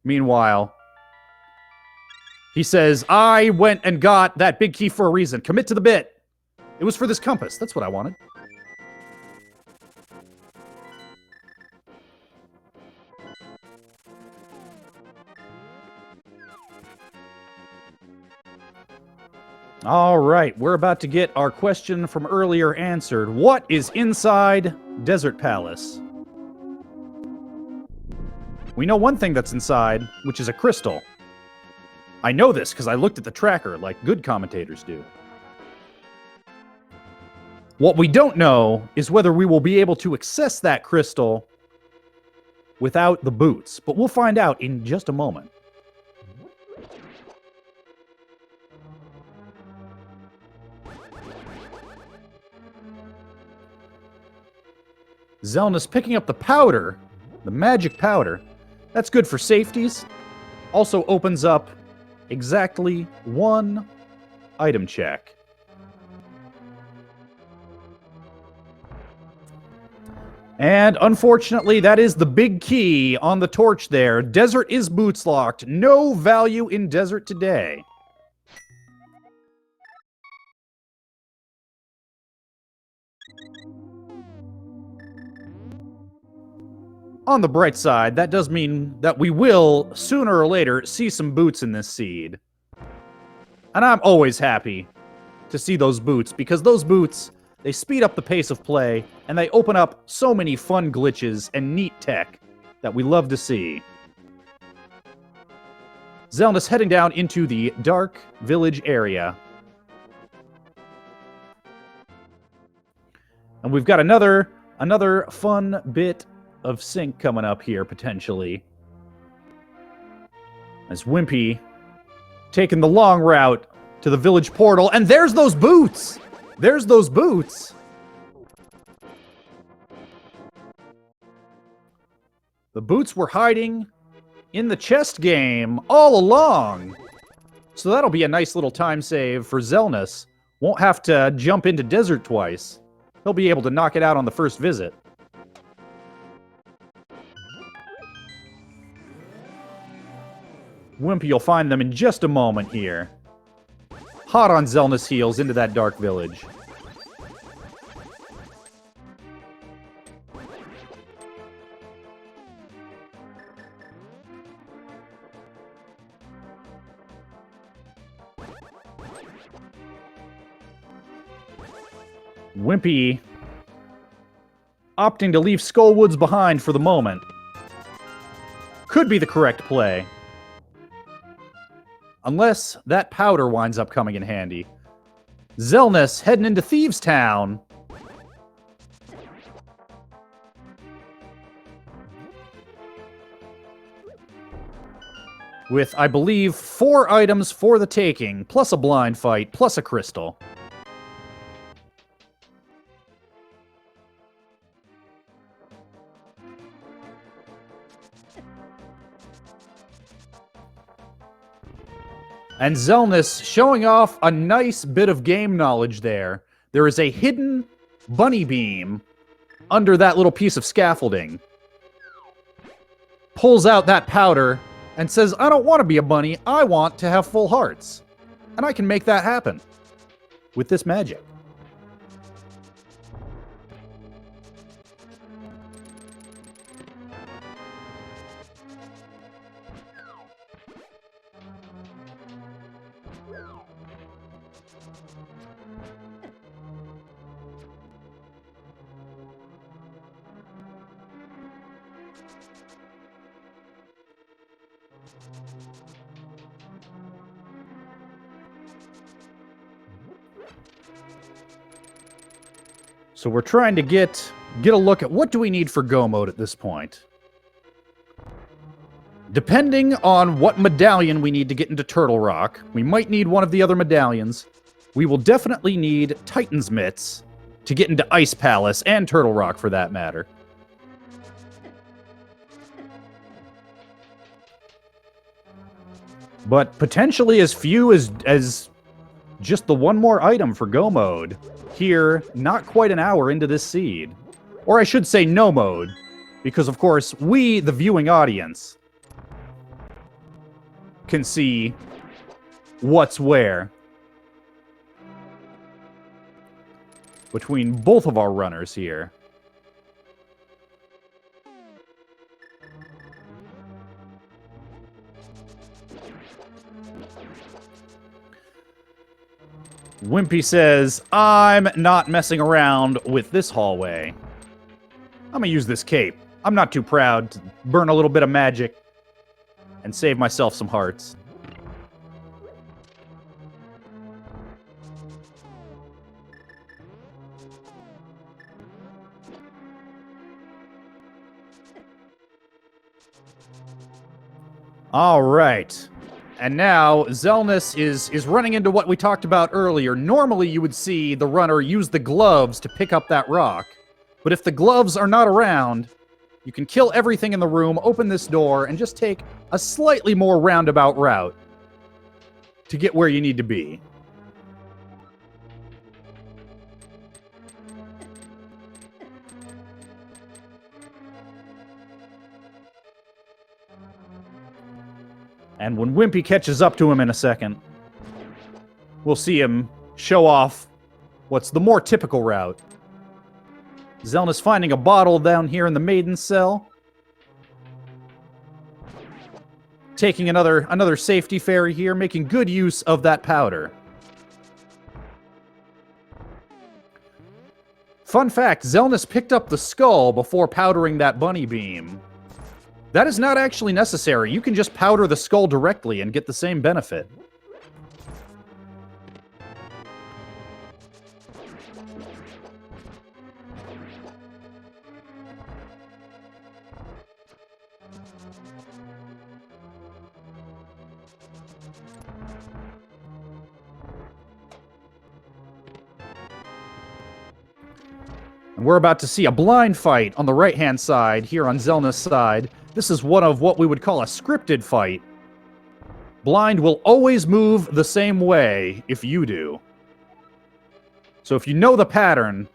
meanwhile, he says, I went and got that big key for a reason. Commit to the bit. It was for this compass. That's what I wanted. All right, we're about to get our question from earlier answered. What is inside Desert Palace? We know one thing that's inside, which is a crystal. I know this because I looked at the tracker like good commentators do. What we don't know is whether we will be able to access that crystal without the boots, but we'll find out in just a moment. Xelnas picking up the powder, the magic powder. That's good for safeties. Also opens up exactly one item check. And unfortunately, that is the big key on the torch there. Desert is boots locked. No value in desert today. On the bright side, that does mean that we will, sooner or later, see some boots in this seed. And I'm always happy to see those boots, because those boots, they speed up the pace of play, and they open up so many fun glitches and neat tech that we love to see. Xelnas heading down into the Dark Village area. And we've got another fun bit of sync coming up here, potentially. As Wimpy taking the long route to the village portal, and there's those boots! There's those boots! The boots were hiding in the chest game all along. So that'll be a nice little time save for Xelnas. Won't have to jump into desert twice. He'll be able to knock it out on the first visit. Wimpy, you'll find them in just a moment here. Hot on Xelnas' heels into that dark village. Wimpy opting to leave Skullwoods behind for the moment. Could be the correct play. Unless that powder winds up coming in handy. Xelnas heading into Thieves Town. With, I believe, 4 items for the taking, plus a blind fight, plus a crystal. And Xelnas showing off a nice bit of game knowledge there. There is a hidden bunny beam under that little piece of scaffolding. Pulls out that powder and says, I don't want to be a bunny, I want to have full hearts. And I can make that happen with this magic. So we're trying to get a look at what do we need for Go mode at this point. Depending on what medallion we need to get into Turtle Rock, we might need one of the other medallions. We will definitely need Titan's Mitts to get into Ice Palace and Turtle Rock for that matter. But potentially as few as just the one more item for Go mode. Here, not quite an hour into this seed. Or I should say no mode. Because, of course, we, the viewing audience, can see what's where between both of our runners here. Wimpy says, I'm not messing around with this hallway. I'm gonna use this cape. I'm not too proud to burn a little bit of magic and save myself some hearts. All right. And now, Xelnas is running into what we talked about earlier. Normally, you would see the runner use the gloves to pick up that rock. But if the gloves are not around, you can kill everything in the room, open this door, and just take a slightly more roundabout route to get where you need to be. And when Wimpy catches up to him in a second, we'll see him show off what's the more typical route. Xelnas finding a bottle down here in the maiden cell. Taking another safety fairy here, making good use of that powder. Fun fact, Xelnas picked up the skull before powdering that bunny beam. That is not actually necessary. You can just powder the skull directly and get the same benefit. And we're about to see a blind fight on the right-hand side, here on Xelnas' side. This is one of what we would call a scripted fight. Blind will always move the same way if you do. So if you know the pattern,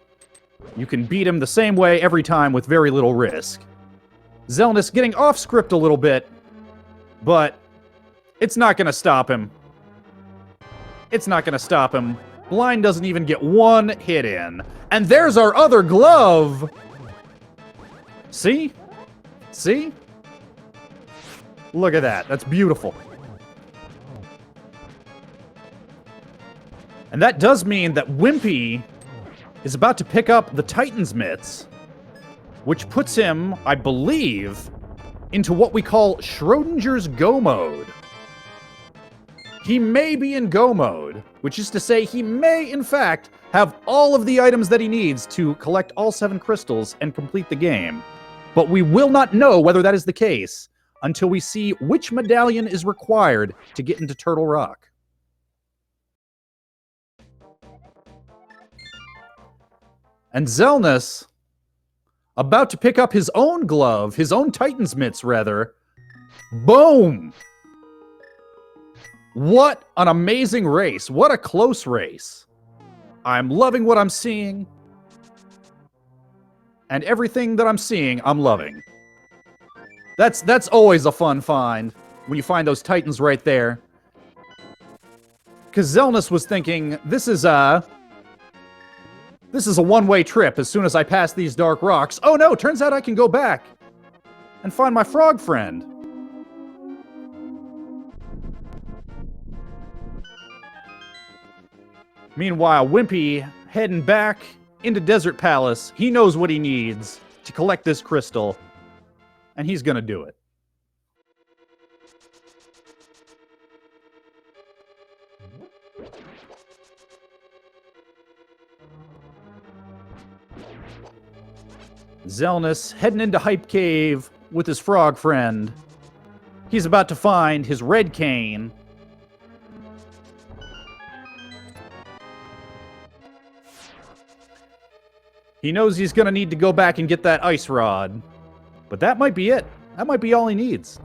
you can beat him the same way every time with very little risk. Xelnas getting off script a little bit, but it's not going to stop him. It's not going to stop him. Blind doesn't even get one hit in. And there's our other glove! See? See? Look at that. That's beautiful. And that does mean that Wimpy is about to pick up the Titan's Mitts, which puts him, I believe, into what we call Schrodinger's Go mode. He may be in Go mode, which is to say he may, in fact, have all of the items that he needs to collect all 7 crystals and complete the game. But we will not know whether that is the case until we see which medallion is required to get into Turtle Rock. And Xelnas, about to pick up his own glove, his own Titan's Mitts, rather. Boom! What an amazing race. What a close race. I'm loving what I'm seeing. And everything that I'm seeing, I'm loving. That's always a fun find, when you find those Titans right there. Because Xelnas was thinking, this is a one-way trip as soon as I pass these dark rocks. Oh no, turns out I can go back and find my frog friend. Meanwhile, Wimpy heading back into Desert Palace. He knows what he needs to collect this crystal, and he's gonna do it. Xelnas heading into Hype Cave with his frog friend. He's about to find his red cane. He knows he's going to need to go back and get that ice rod. But that might be it. That might be all he needs.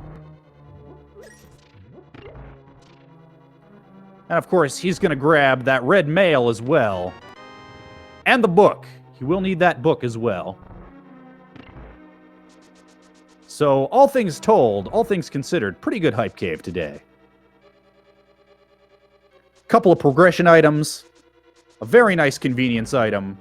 And of course, he's going to grab that red mail as well. And the book. He will need that book as well. So, all things told, all things considered, pretty good Hype Cave today. Couple of progression items. A very nice convenience item.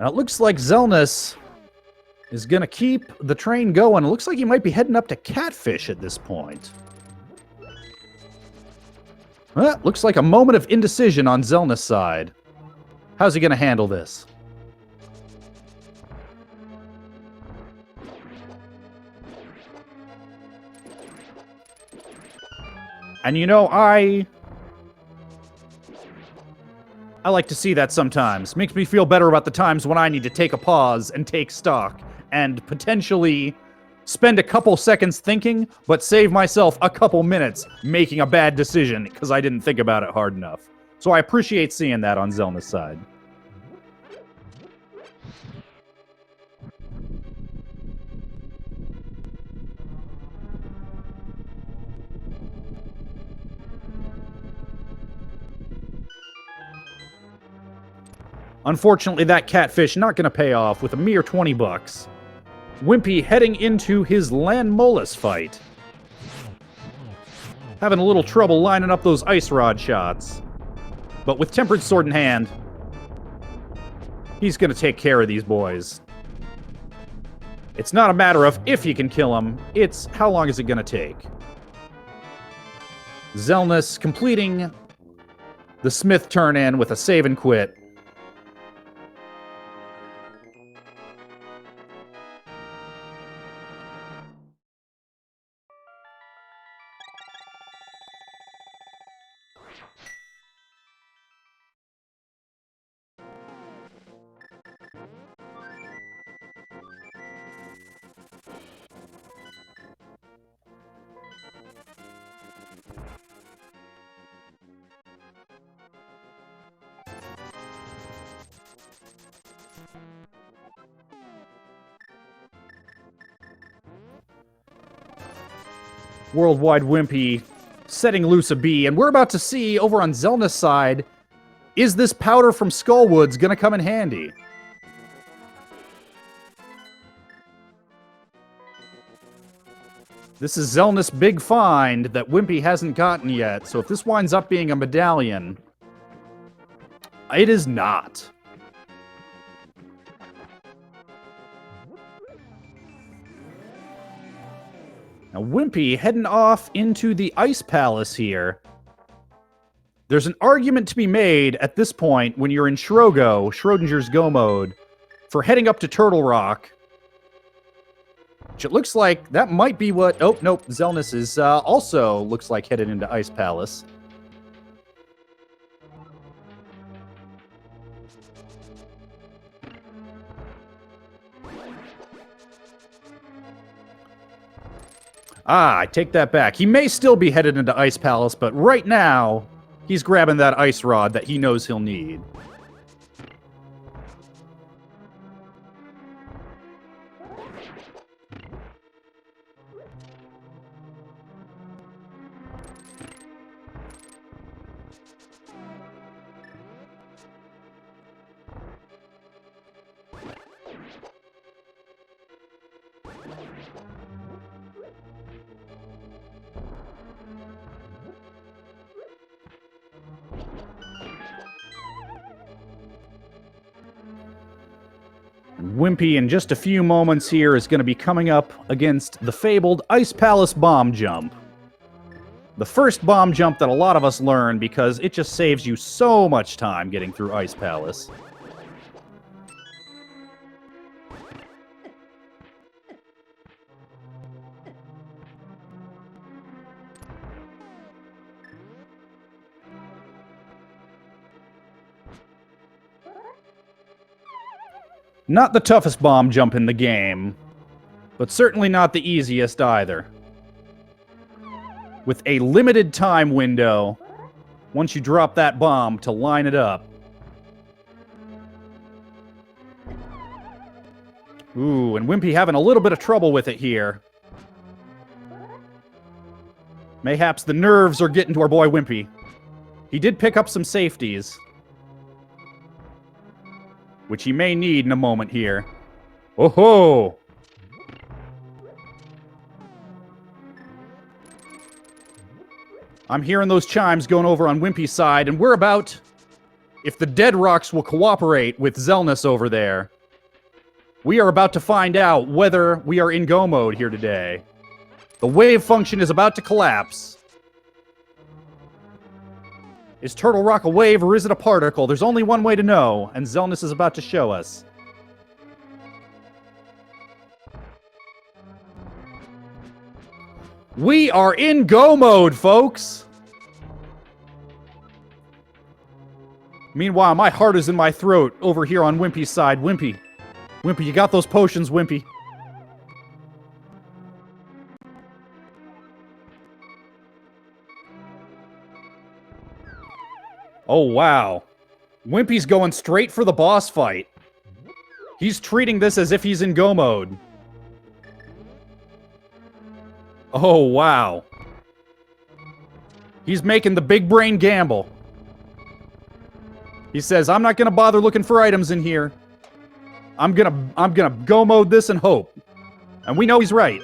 Now it looks like Xelnas is going to keep the train going. It looks like he might be heading up to Catfish at this point. Well, looks like a moment of indecision on Xelnas' side. How's he going to handle this? And you know, I like to see that sometimes. Makes me feel better about the times when I need to take a pause and take stock and potentially spend a couple seconds thinking, but save myself a couple minutes making a bad decision because I didn't think about it hard enough. So I appreciate seeing that on Xelna's side. Unfortunately, that catfish not going to pay off with a mere 20 bucks. Wimpy heading into his Land Molus fight. Having a little trouble lining up those ice rod shots. But with Tempered Sword in hand, he's going to take care of these boys. It's not a matter of if you can kill them, it's how long is it going to take. Xelnas completing the Smith turn-in with a save and quit. Worldwide Wimpy setting loose a bee, and we're about to see over on Xelna's side, is this powder from Skullwoods gonna come in handy? This is Xelnas' big find that Wimpy hasn't gotten yet, so if this winds up being a medallion, it is not. Now, Wimpy heading off into the Ice Palace here. There's an argument to be made at this point when you're in Schrodinger's Go mode, for heading up to Turtle Rock. Which it looks like that might be what... Oh, nope. Xelnas is also looks like headed into Ice Palace. Ah, I take that back. He may still be headed into Ice Palace, but right now, he's grabbing that ice rod that he knows he'll need. Wimpy, in just a few moments here, is going to be coming up against the fabled Ice Palace bomb jump. The first bomb jump that a lot of us learn because it just saves you so much time getting through Ice Palace. Not the toughest bomb jump in the game, but certainly not the easiest either. With a limited time window, once you drop that bomb to line it up. Ooh, and Wimpy having a little bit of trouble with it here. Mayhaps the nerves are getting to our boy Wimpy. He did pick up some safeties, which he may need in a moment here. Oh ho! I'm hearing those chimes going over on Wimpy's side, and we're about... If the Dead Rocks will cooperate with Xelnas over there, we are about to find out whether we are in Go mode here today. The wave function is about to collapse. Is Turtle Rock a wave or is it a particle? There's only one way to know, and Xelnas is about to show us. We are in Go mode, folks! Meanwhile, my heart is in my throat over here on Wimpy's side. Wimpy, you got those potions, Wimpy. Oh, wow. Wimpy's going straight for the boss fight. He's treating this as if he's in Go mode. Oh, wow. He's making the big brain gamble. He says, I'm not gonna bother looking for items in here. I'm gonna Go mode this and hope. And we know he's right.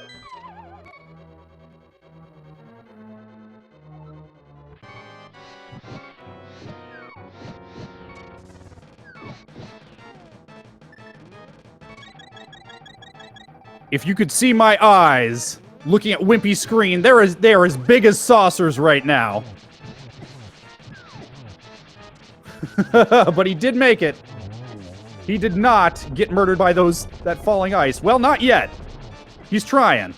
If you could see my eyes looking at Wimpy's screen, they're as big as saucers right now. But he did make it. He did not get murdered by that falling ice. Well, not yet. He's trying.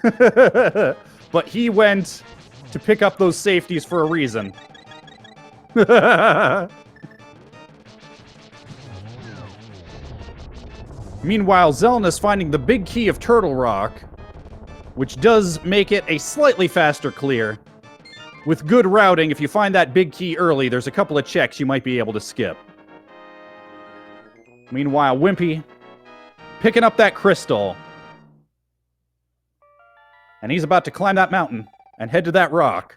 But he went to pick up those safeties for a reason. Meanwhile, Xelnas finding the big key of Turtle Rock, which does make it a slightly faster clear. With good routing, if you find that big key early, there's a couple of checks you might be able to skip. Meanwhile, Wimpy picking up that crystal. And he's about to climb that mountain and head to that rock.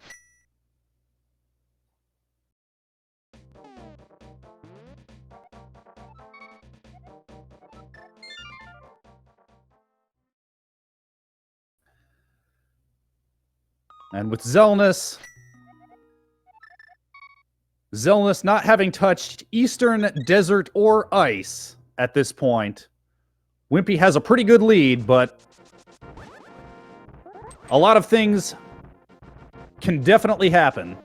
And with Xelnas not having touched Eastern Desert or Ice at this point, Wimpy has a pretty good lead, but A lot of things can definitely happen.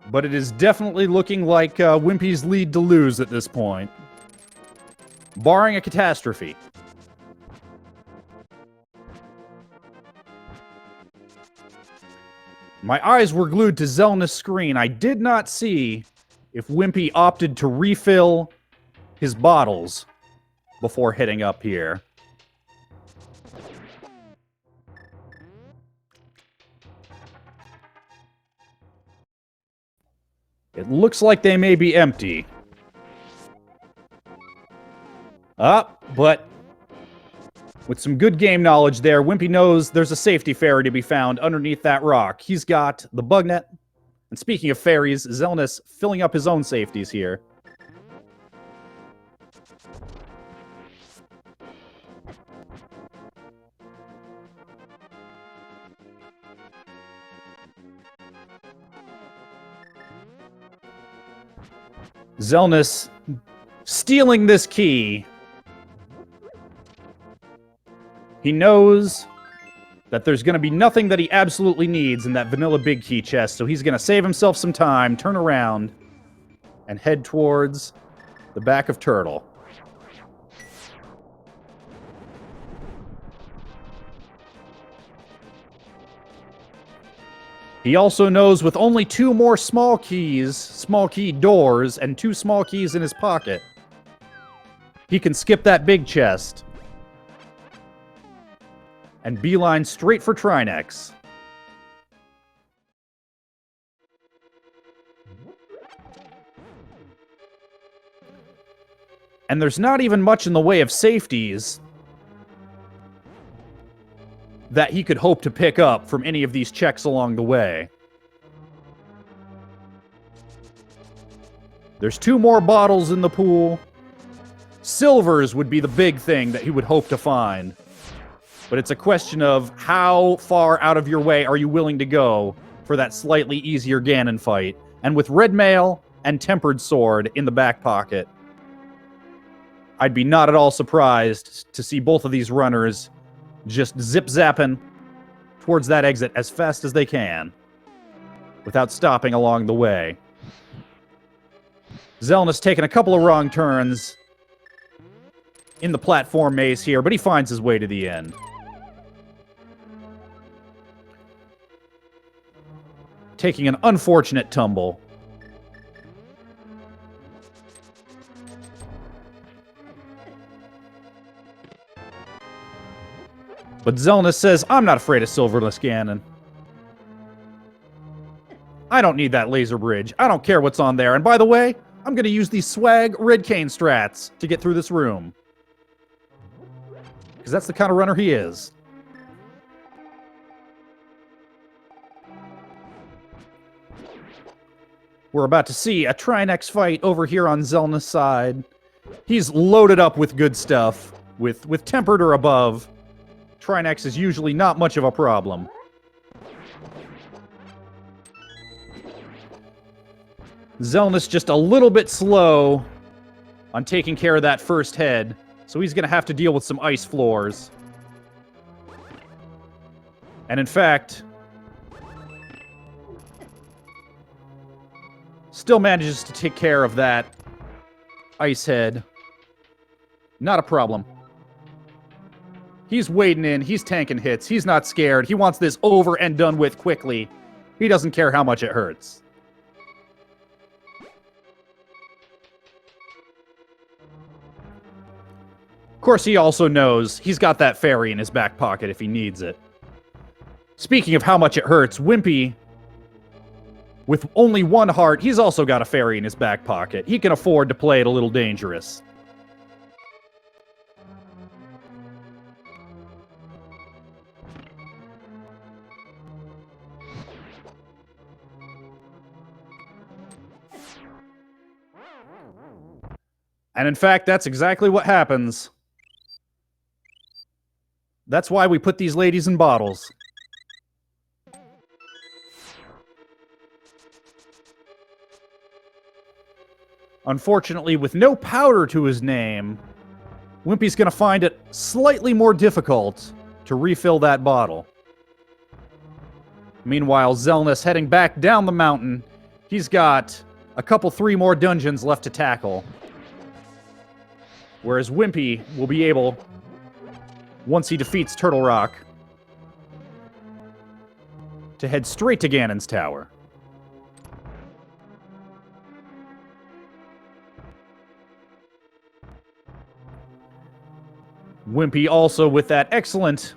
But it is definitely looking like Wimpy's lead to lose at this point. Barring a catastrophe. My eyes were glued to Xelnas' screen. I did not see if Wimpy opted to refill his bottles before heading up here. It looks like they may be empty. But with some good game knowledge there, Wimpy knows there's a safety fairy to be found underneath that rock. He's got the bug net. And speaking of fairies, Xelnas filling up his own safeties here. Xelnas stealing this key. He knows that there's going to be nothing that he absolutely needs in that vanilla big key chest, so he's going to save himself some time, turn around, and head towards the back of Turtle. He also knows with only 2 more small keys, small key doors, and 2 small keys in his pocket, he can skip that big chest and beeline straight for Trinex. And there's not even much in the way of safeties that he could hope to pick up from any of these checks along the way. There's 2 more bottles in the pool. Silvers would be the big thing that he would hope to find. But it's a question of how far out of your way are you willing to go for that slightly easier Ganon fight. And with Red Mail and Tempered Sword in the back pocket, I'd be not at all surprised to see both of these runners just zip-zapping towards that exit as fast as they can without stopping along the way. Xelnas taking a couple of wrong turns in the platform maze here, but he finds his way to the end. Taking an unfortunate tumble. But Xelnas says, I'm not afraid of Silverless Ganon. I don't need that laser bridge. I don't care what's on there. And by the way, I'm going to use these swag Red Cane strats to get through this room. Because that's the kind of runner he is. We're about to see a Trinex fight over here on Xelnas' side. He's loaded up with good stuff. With Tempered or above, Trinex is usually not much of a problem. Xelnas just a little bit slow on taking care of that first head, so he's going to have to deal with some ice floors. And in fact, still manages to take care of that ice head. Not a problem. He's wading in. He's tanking hits. He's not scared. He wants this over and done with quickly. He doesn't care how much it hurts. Of course, he also knows he's got that fairy in his back pocket if he needs it. Speaking of how much it hurts, Wimpy, with only 1 heart, he's also got a fairy in his back pocket. He can afford to play it a little dangerous. And in fact, that's exactly what happens. That's why we put these ladies in bottles. Unfortunately, with no powder to his name, Wimpy's going to find it slightly more difficult to refill that bottle. Meanwhile, Xelnas heading back down the mountain. He's got a couple, 3 more dungeons left to tackle. Whereas Wimpy will be able, once he defeats Turtle Rock, to head straight to Ganon's Tower. Wimpy also, with that excellent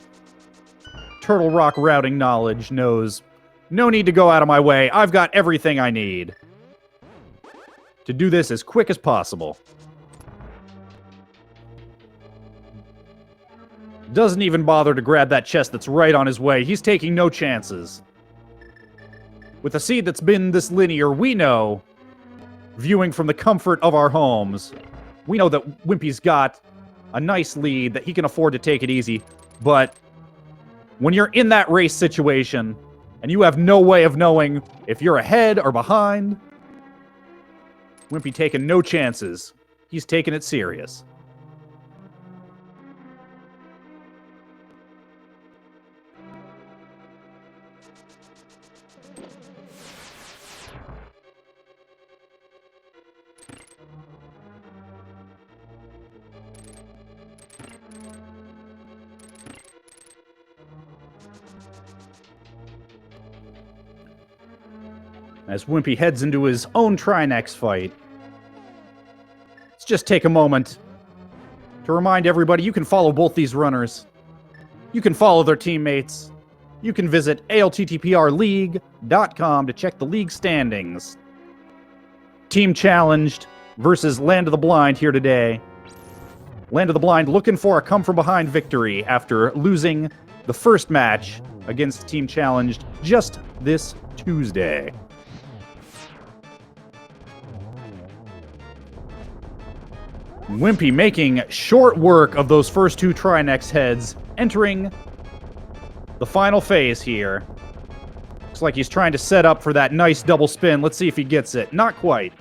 Turtle Rock routing knowledge, knows no need to go out of my way. I've got everything I need to do this as quick as possible. Doesn't even bother to grab that chest that's right on his way. He's taking no chances. With a seed that's been this linear, we know, viewing from the comfort of our homes, we know that Wimpy's got a nice lead, that he can afford to take it easy. But when you're in that race situation, and you have no way of knowing if you're ahead or behind, Wimpy taking no chances. He's taking it serious. As Wimpy heads into his own Trinex fight, let's just take a moment to remind everybody you can follow both these runners. You can follow their teammates. You can visit ALTTPRleague.com to check the league standings. Team challenged versus Land of the Blind here today. Land of the Blind looking for a come-from-behind victory after losing the first match against Team Challenged just this Tuesday. Wimpy making short work of those first 2 Trinex heads, entering the final phase here. Looks like he's trying to set up for that nice double spin. Let's see if he gets it. Not quite.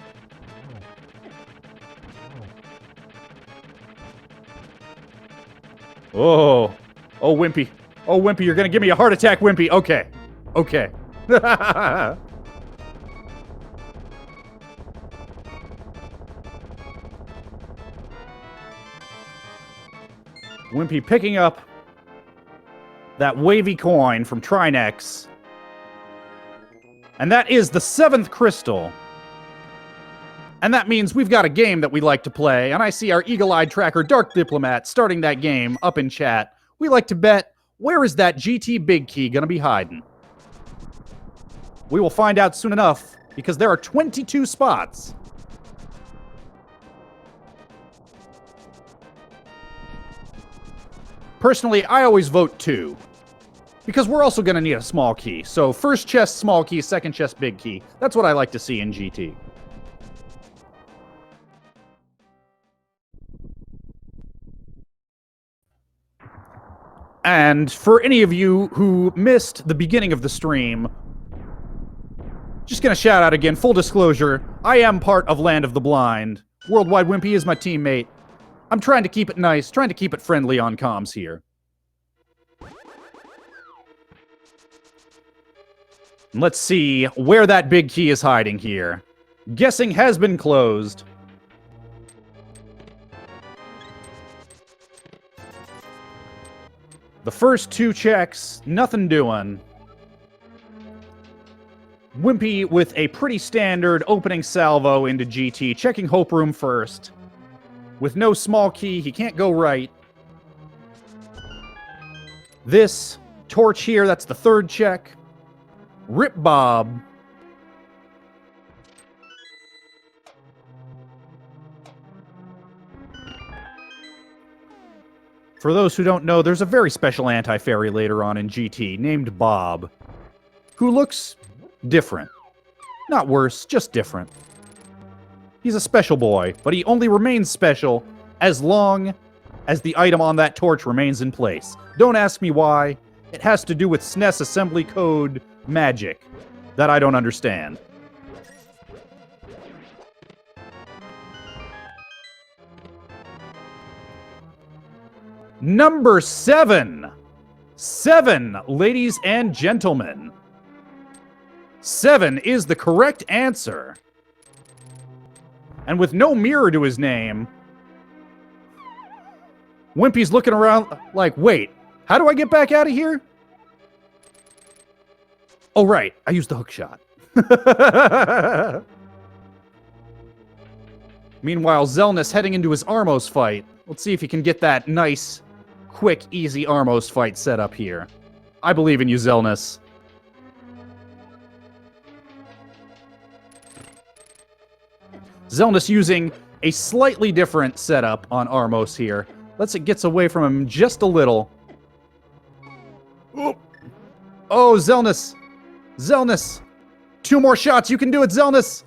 Oh. Oh, Wimpy. Oh, Wimpy, you're gonna give me a heart attack, Wimpy. Okay. Okay. Wimpy picking up that wavy coin from Trinex. And that is the 7th crystal. And that means we've got a game that we like to play. And I see our eagle-eyed tracker, Dark Diplomat, starting that game up in chat. We like to bet, where is that GT Big Key going to be hiding? We will find out soon enough, because there are 22 spots. Personally, I always vote 2. Because we're also going to need a small key. So first chest, small key, second chest, big key. That's what I like to see in GT. And for any of you who missed the beginning of the stream, just going to shout out again, full disclosure, I am part of Land of the Blind. Worldwide Wimpy is my teammate. I'm trying to keep it nice, trying to keep it friendly on comms here. Let's see where that big key is hiding here. Guessing has been closed. The first 2 checks, nothing doing. Wimpy with a pretty standard opening salvo into GT, checking Hope Room first. With no small key, he can't go right. This torch here, that's the 3rd check. Rip Bob. For those who don't know, there's a very special anti-fairy later on in GT named Bob, who looks different. Not worse, just different. He's a special boy, but he only remains special as long as the item on that torch remains in place. Don't ask me why. It has to do with SNES assembly code magic that I don't understand. Number 7. 7, ladies and gentlemen. 7 is the correct answer. And with no mirror to his name, Wimpy's looking around like, wait, how do I get back out of here? Oh, right, I used the hook shot. Meanwhile, Xelnas heading into his Armos fight. Let's see if he can get that nice, quick, easy Armos fight set up here. I believe in you, Xelnas. Xelnas using a slightly different setup on Armos here. Let's it gets away from him just a little. Oh, Xelnas. Xelnas. 2 more shots. You can do it, Xelnas.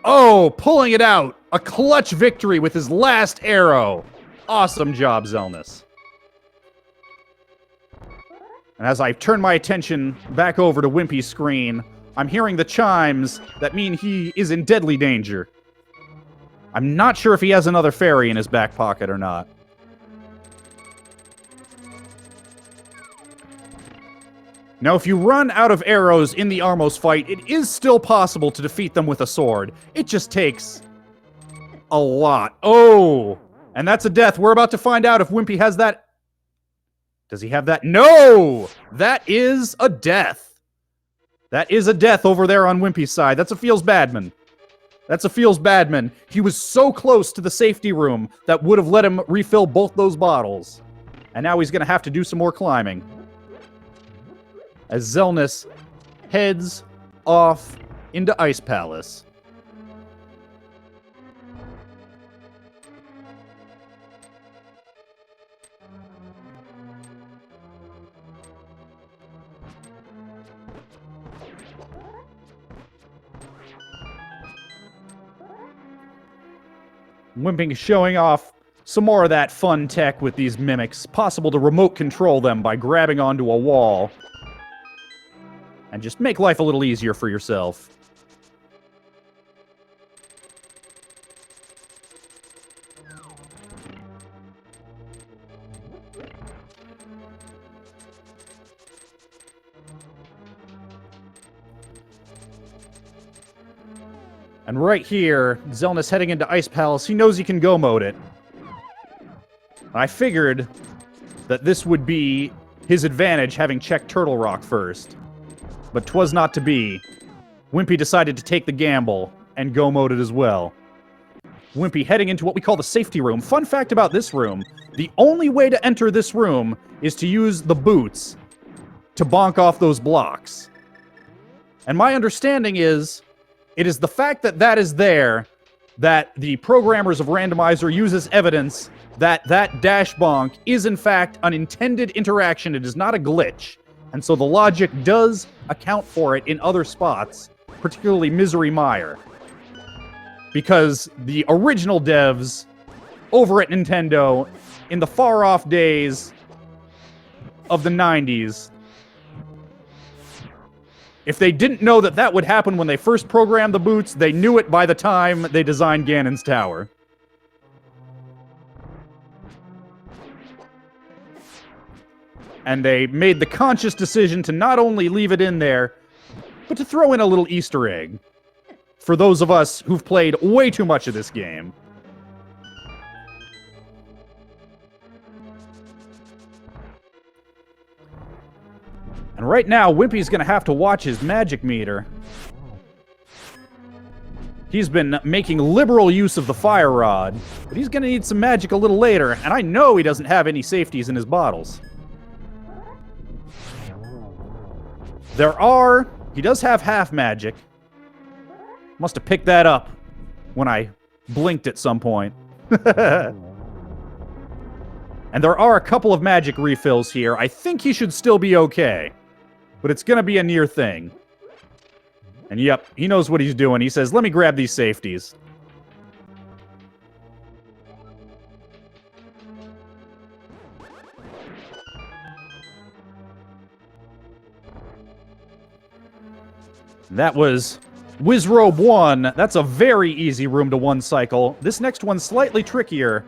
Oh, pulling it out. A clutch victory with his last arrow. Awesome job, Xelnas. And as I turn my attention back over to Wimpy's screen, I'm hearing the chimes that mean he is in deadly danger. I'm not sure if he has another fairy in his back pocket or not. Now, if you run out of arrows in the Armos fight, it is still possible to defeat them with a sword. It just takes a lot. Oh! And that's a death. We're about to find out if Wimpy has that. Does he have that? No! That is a death. That is a death over there on Wimpy's side. That's a feels badman. That's a feels badman. He was so close to the safety room that would have let him refill both those bottles. And now he's going to have to do some more climbing. As Xelnas heads off into Ice Palace. Wimpy showing off some more of that fun tech with these mimics. Possible to remote control them by grabbing onto a wall. And just make life a little easier for yourself. And right here, Xelnas heading into Ice Palace. He knows he can go mode it. I figured that this would be his advantage, having checked Turtle Rock first. But 'twas not to be. Wimpy decided to take the gamble and go mode it as well. Wimpy heading into what we call the safety room. Fun fact about this room, the only way to enter this room is to use the boots to bonk off those blocks. And my understanding is, it is the fact that that is there that the programmers of Randomizer use as evidence that that dash bonk is in fact an intended interaction. It is not a glitch. And so the logic does account for it in other spots, particularly Misery Mire. Because the original devs over at Nintendo, in the far-off days of the 90s, if they didn't know that that would happen when they first programmed the boots, they knew it by the time they designed Ganon's Tower. And they made the conscious decision to not only leave it in there, but to throw in a little Easter egg for those of us who've played way too much of this game. And right now, Wimpy's going to have to watch his magic meter. He's been making liberal use of the fire rod, but he's going to need some magic a little later, and I know he doesn't have any safeties in his bottles. He does have half magic. Must have picked that up when I blinked at some point. And there are a couple of magic refills here. I think he should still be okay. But it's going to be a near thing. And yep, he knows what he's doing. He says, let me grab these safeties. That was Wizrobe 1, that's a very easy room to one cycle. This next one's slightly trickier.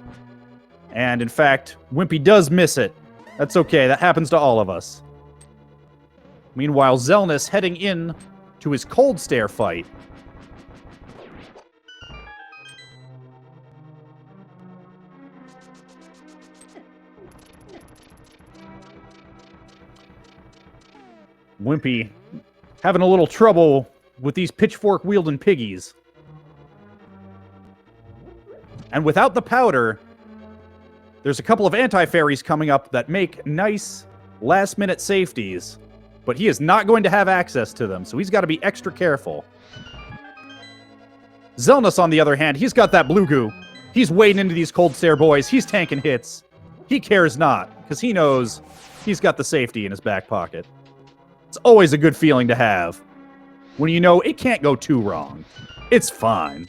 And in fact, Wimpy does miss it. That's okay, that happens to all of us. Meanwhile, Xelnas heading in to his cold stare fight. Wimpy having a little trouble with these pitchfork-wielding piggies. And without the powder, there's a couple of anti-fairies coming up that make nice last-minute safeties, but he is not going to have access to them, so he's got to be extra careful. Xelnas, on the other hand, he's got that blue goo. He's wading into these cold stare boys. He's tanking hits. He cares not, because he knows he's got the safety in his back pocket. It's always a good feeling to have, when you know it can't go too wrong. It's fine.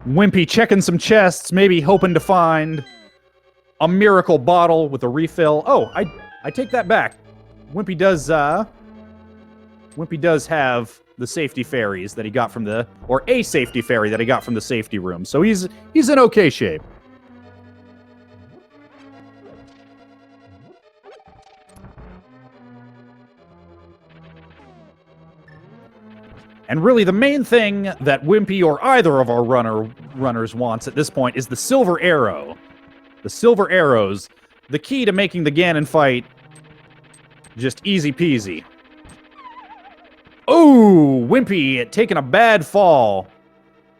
Wimpy checking some chests, maybe hoping to find a miracle bottle with a refill. Oh, I take that back. Wimpy does have the safety fairies that he got from the, or a safety fairy that he got from the safety room. So he's in okay shape. And really, the main thing that Wimpy or either of our runners wants at this point is the silver arrow. The silver arrows, the key to making the Ganon fight just easy peasy. Oh, Wimpy taking a bad fall.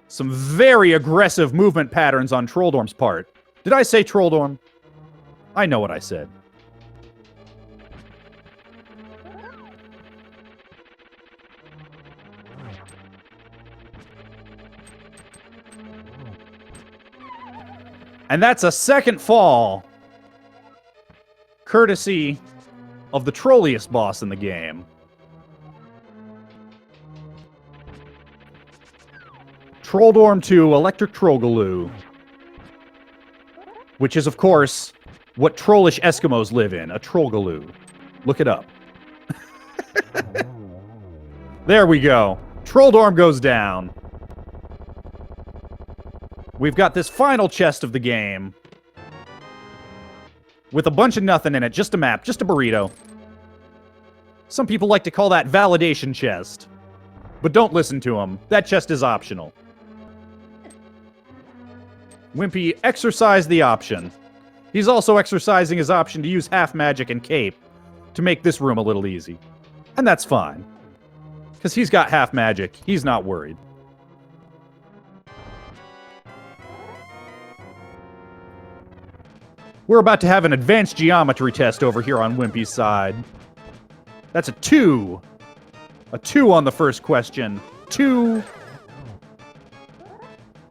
Some very aggressive movement patterns on Trolldorm's part. Did I say Trolldorm? I know what I said. And that's a second fall, courtesy of the trolliest boss in the game. Trolldorm to Electric Trollgaloo, which is, of course, what trollish Eskimos live in, a Trollgaloo. Look it up. There we go. Trolldorm goes down. We've got this final chest of the game with a bunch of nothing in it, just a map, just a burrito. Some people like to call that validation chest, but don't listen to them. That chest is optional. Wimpy exercised the option. He's also exercising his option to use half magic and cape to make this room a little easy. And that's fine, because he's got half magic. He's not worried. We're about to have an advanced geometry test over here on Wimpy's side. That's a 2. A 2 on the first question. 2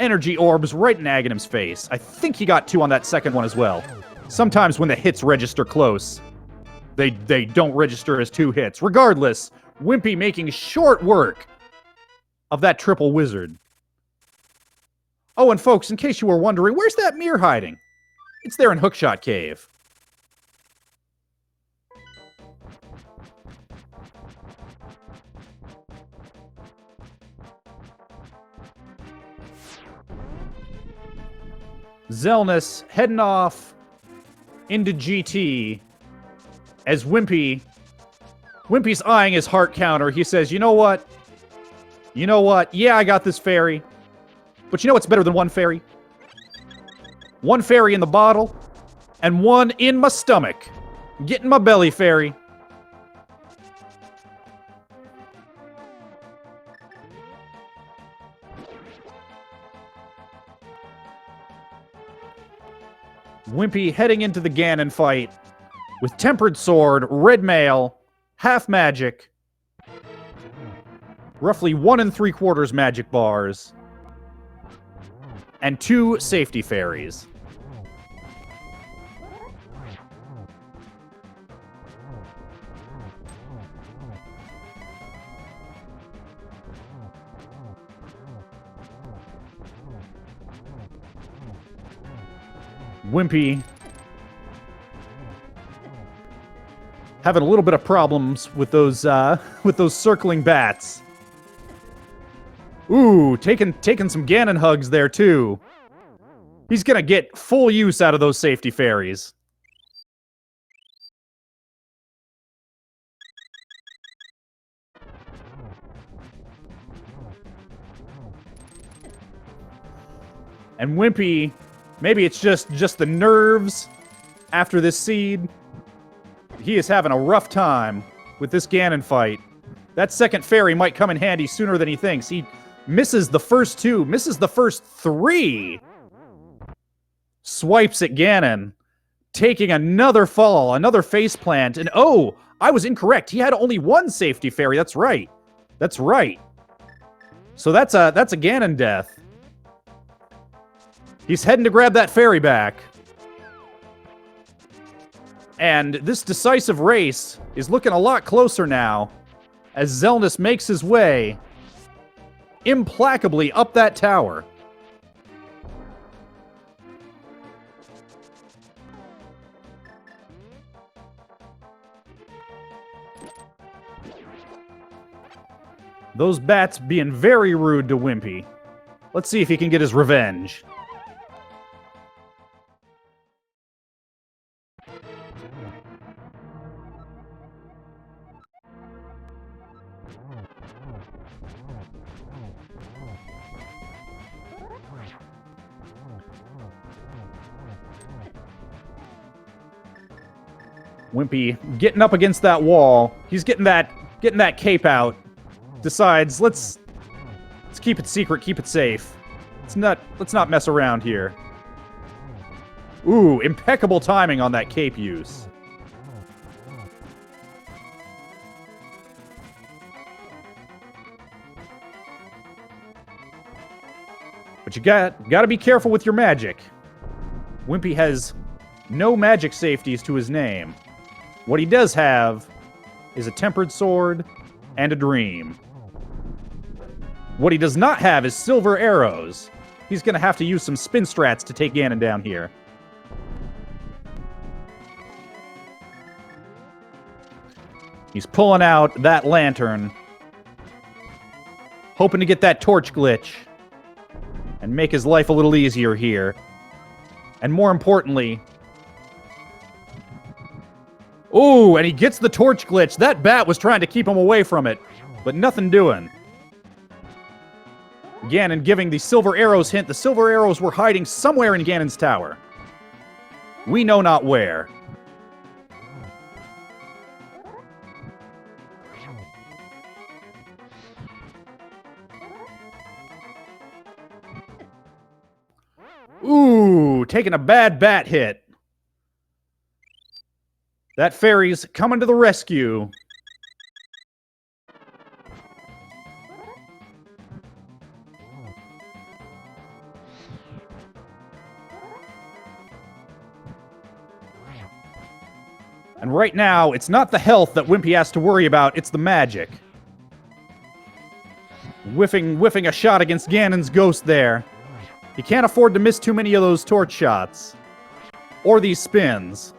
energy orbs right in Aghanim's face. I think he got 2 on that second one as well. Sometimes when the hits register close, they don't register as 2 hits. Regardless, Wimpy making short work of that triple wizard. Oh, and folks, in case you were wondering, where's that mirror hiding? It's there in Hookshot Cave. Xelnas heading off into GT as Wimpy's eyeing his heart counter. He says, you know what? You know what? Yeah, I got this fairy. But you know what's better than one fairy? One fairy in the bottle, and one in my stomach. Get in my belly, fairy. Wimpy heading into the Ganon fight with Tempered Sword, Red Mail, half magic, roughly 1 3/4 magic bars, and 2 safety fairies. Wimpy having a little bit of problems with those circling bats. Ooh, taking some Ganon hugs there, too. He's gonna get full use out of those safety fairies. And Wimpy, maybe it's just the nerves after this seed. He is having a rough time with this Ganon fight. That second fairy might come in handy sooner than he thinks. He misses the first two, misses the first three. Swipes at Ganon, taking another fall, another faceplant. And oh, I was incorrect. He had only one safety fairy. That's right. That's right. So that's a Ganon death. He's heading to grab that fairy back. And this decisive race is looking a lot closer now as Xelnas makes his way implacably up that tower. Those bats being very rude to Wimpy. Let's see if he can get his revenge. Wimpy getting up against that wall. He's getting that cape out. Decides, let's keep it secret, keep it safe. Let's not mess around here. Ooh, impeccable timing on that cape use. But you gotta be careful with your magic. Wimpy has no magic safeties to his name. What he does have is a tempered sword and a dream. What he does not have is silver arrows. He's gonna have to use some spin strats to take Ganon down here. He's pulling out that lantern, hoping to get that torch glitch and make his life a little easier here. And more importantly... Ooh, and he gets the torch glitch. That bat was trying to keep him away from it, but nothing doing. Ganon giving the silver arrows hint. The silver arrows were hiding somewhere in Ganon's tower. We know not where. Ooh, taking a bad bat hit. That fairy's coming to the rescue. And right now, it's not the health that Wimpy has to worry about, it's the magic. Whiffing a shot against Ganon's ghost there. He can't afford to miss too many of those torch shots. Or these spins.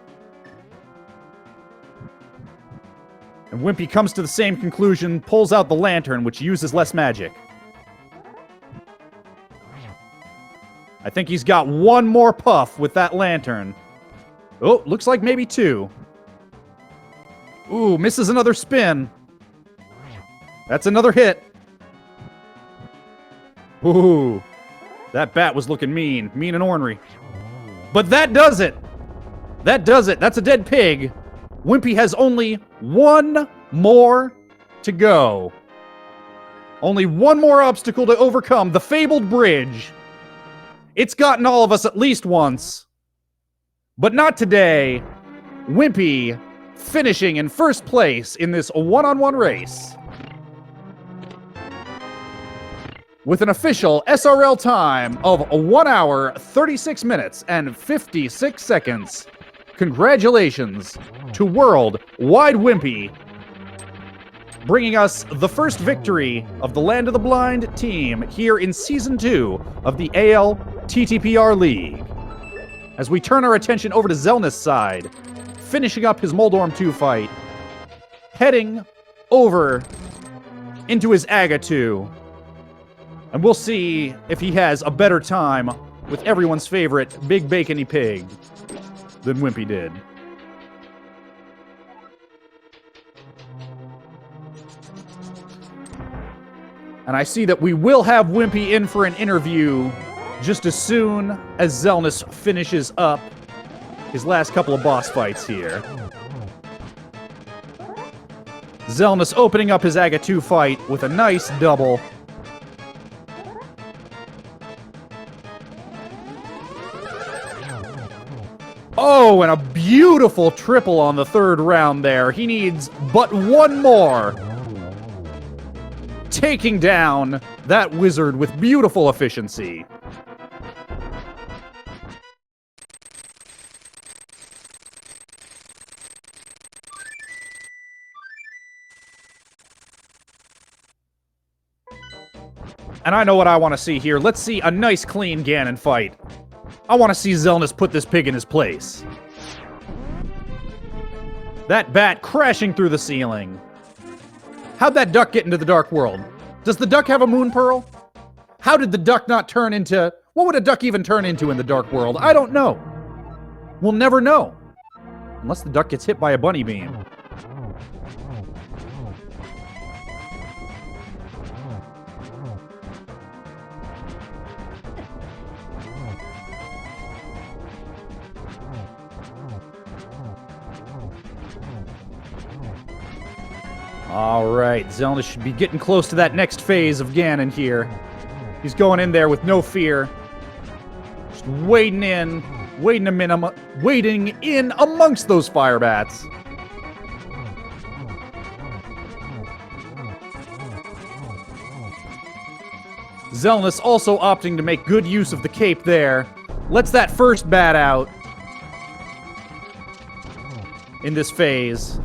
And Wimpy comes to the same conclusion, pulls out the lantern, which uses less magic. I think he's got one more puff with that lantern. Oh, looks like maybe two. Ooh, misses another spin. That's another hit. Ooh, that bat was looking mean and ornery. But that does it. That does it. That's a dead pig. Wimpy has only one more to go. Only one more obstacle to overcome, the fabled bridge. It's gotten all of us at least once. But not today. Wimpy finishing in first place in this one-on-one race. With an official SRL time of 1 hour, 36 minutes, and 56 seconds. Congratulations to Worldwide Wimpy, bringing us the first victory of the Land of the Blind team here in Season 2 of the ALTTPR League. As we turn our attention over to Xelnas' side, finishing up his Moldorm 2 fight, heading over into his Agatu. And we'll see if he has a better time with everyone's favorite Big Bacony Pig than Wimpy did. And I see that we will have Wimpy in for an interview just as soon as Xelnas finishes up his last couple of boss fights here. Xelnas opening up his Agatu fight with a nice double. Oh, and a beautiful triple on the third round there. He needs but one more. Taking down that wizard with beautiful efficiency. And I know what I want to see here. Let's see a nice, clean Ganon fight. I want to see Xelnas put this pig in his place. That bat crashing through the ceiling. How'd that duck get into the Dark World? Does the duck have a moon pearl? How did the duck not turn into... What would a duck even turn into in the Dark World? I don't know. We'll never know. Unless the duck gets hit by a bunny beam. Alright, Xelnas should be getting close to that next phase of Ganon here. He's going in there with no fear. Just wading in amongst those fire bats. Xelnas also opting to make good use of the cape there. Lets that first bat out in this phase.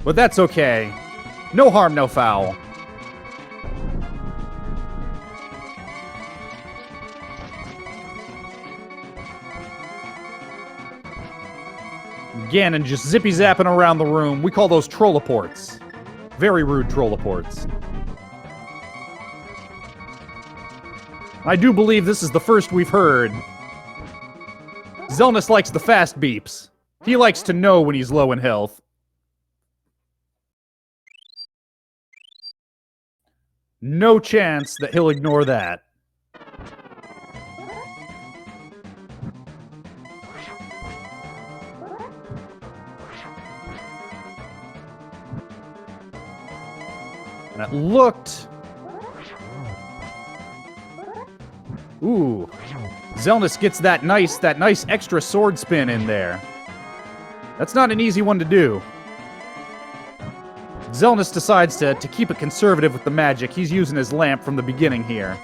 But that's okay. No harm, no foul. Ganon just zippy-zapping around the room. We call those trolliports. Very rude trolliports. I do believe this is the first we've heard. Xelnas likes the fast beeps. He likes to know when he's low in health. No chance that he'll ignore that. And it looked... Ooh. Xelnas gets that nice extra sword spin in there. That's not an easy one to do. Xelnas decides to keep it conservative with the magic. He's using his lamp from the beginning here.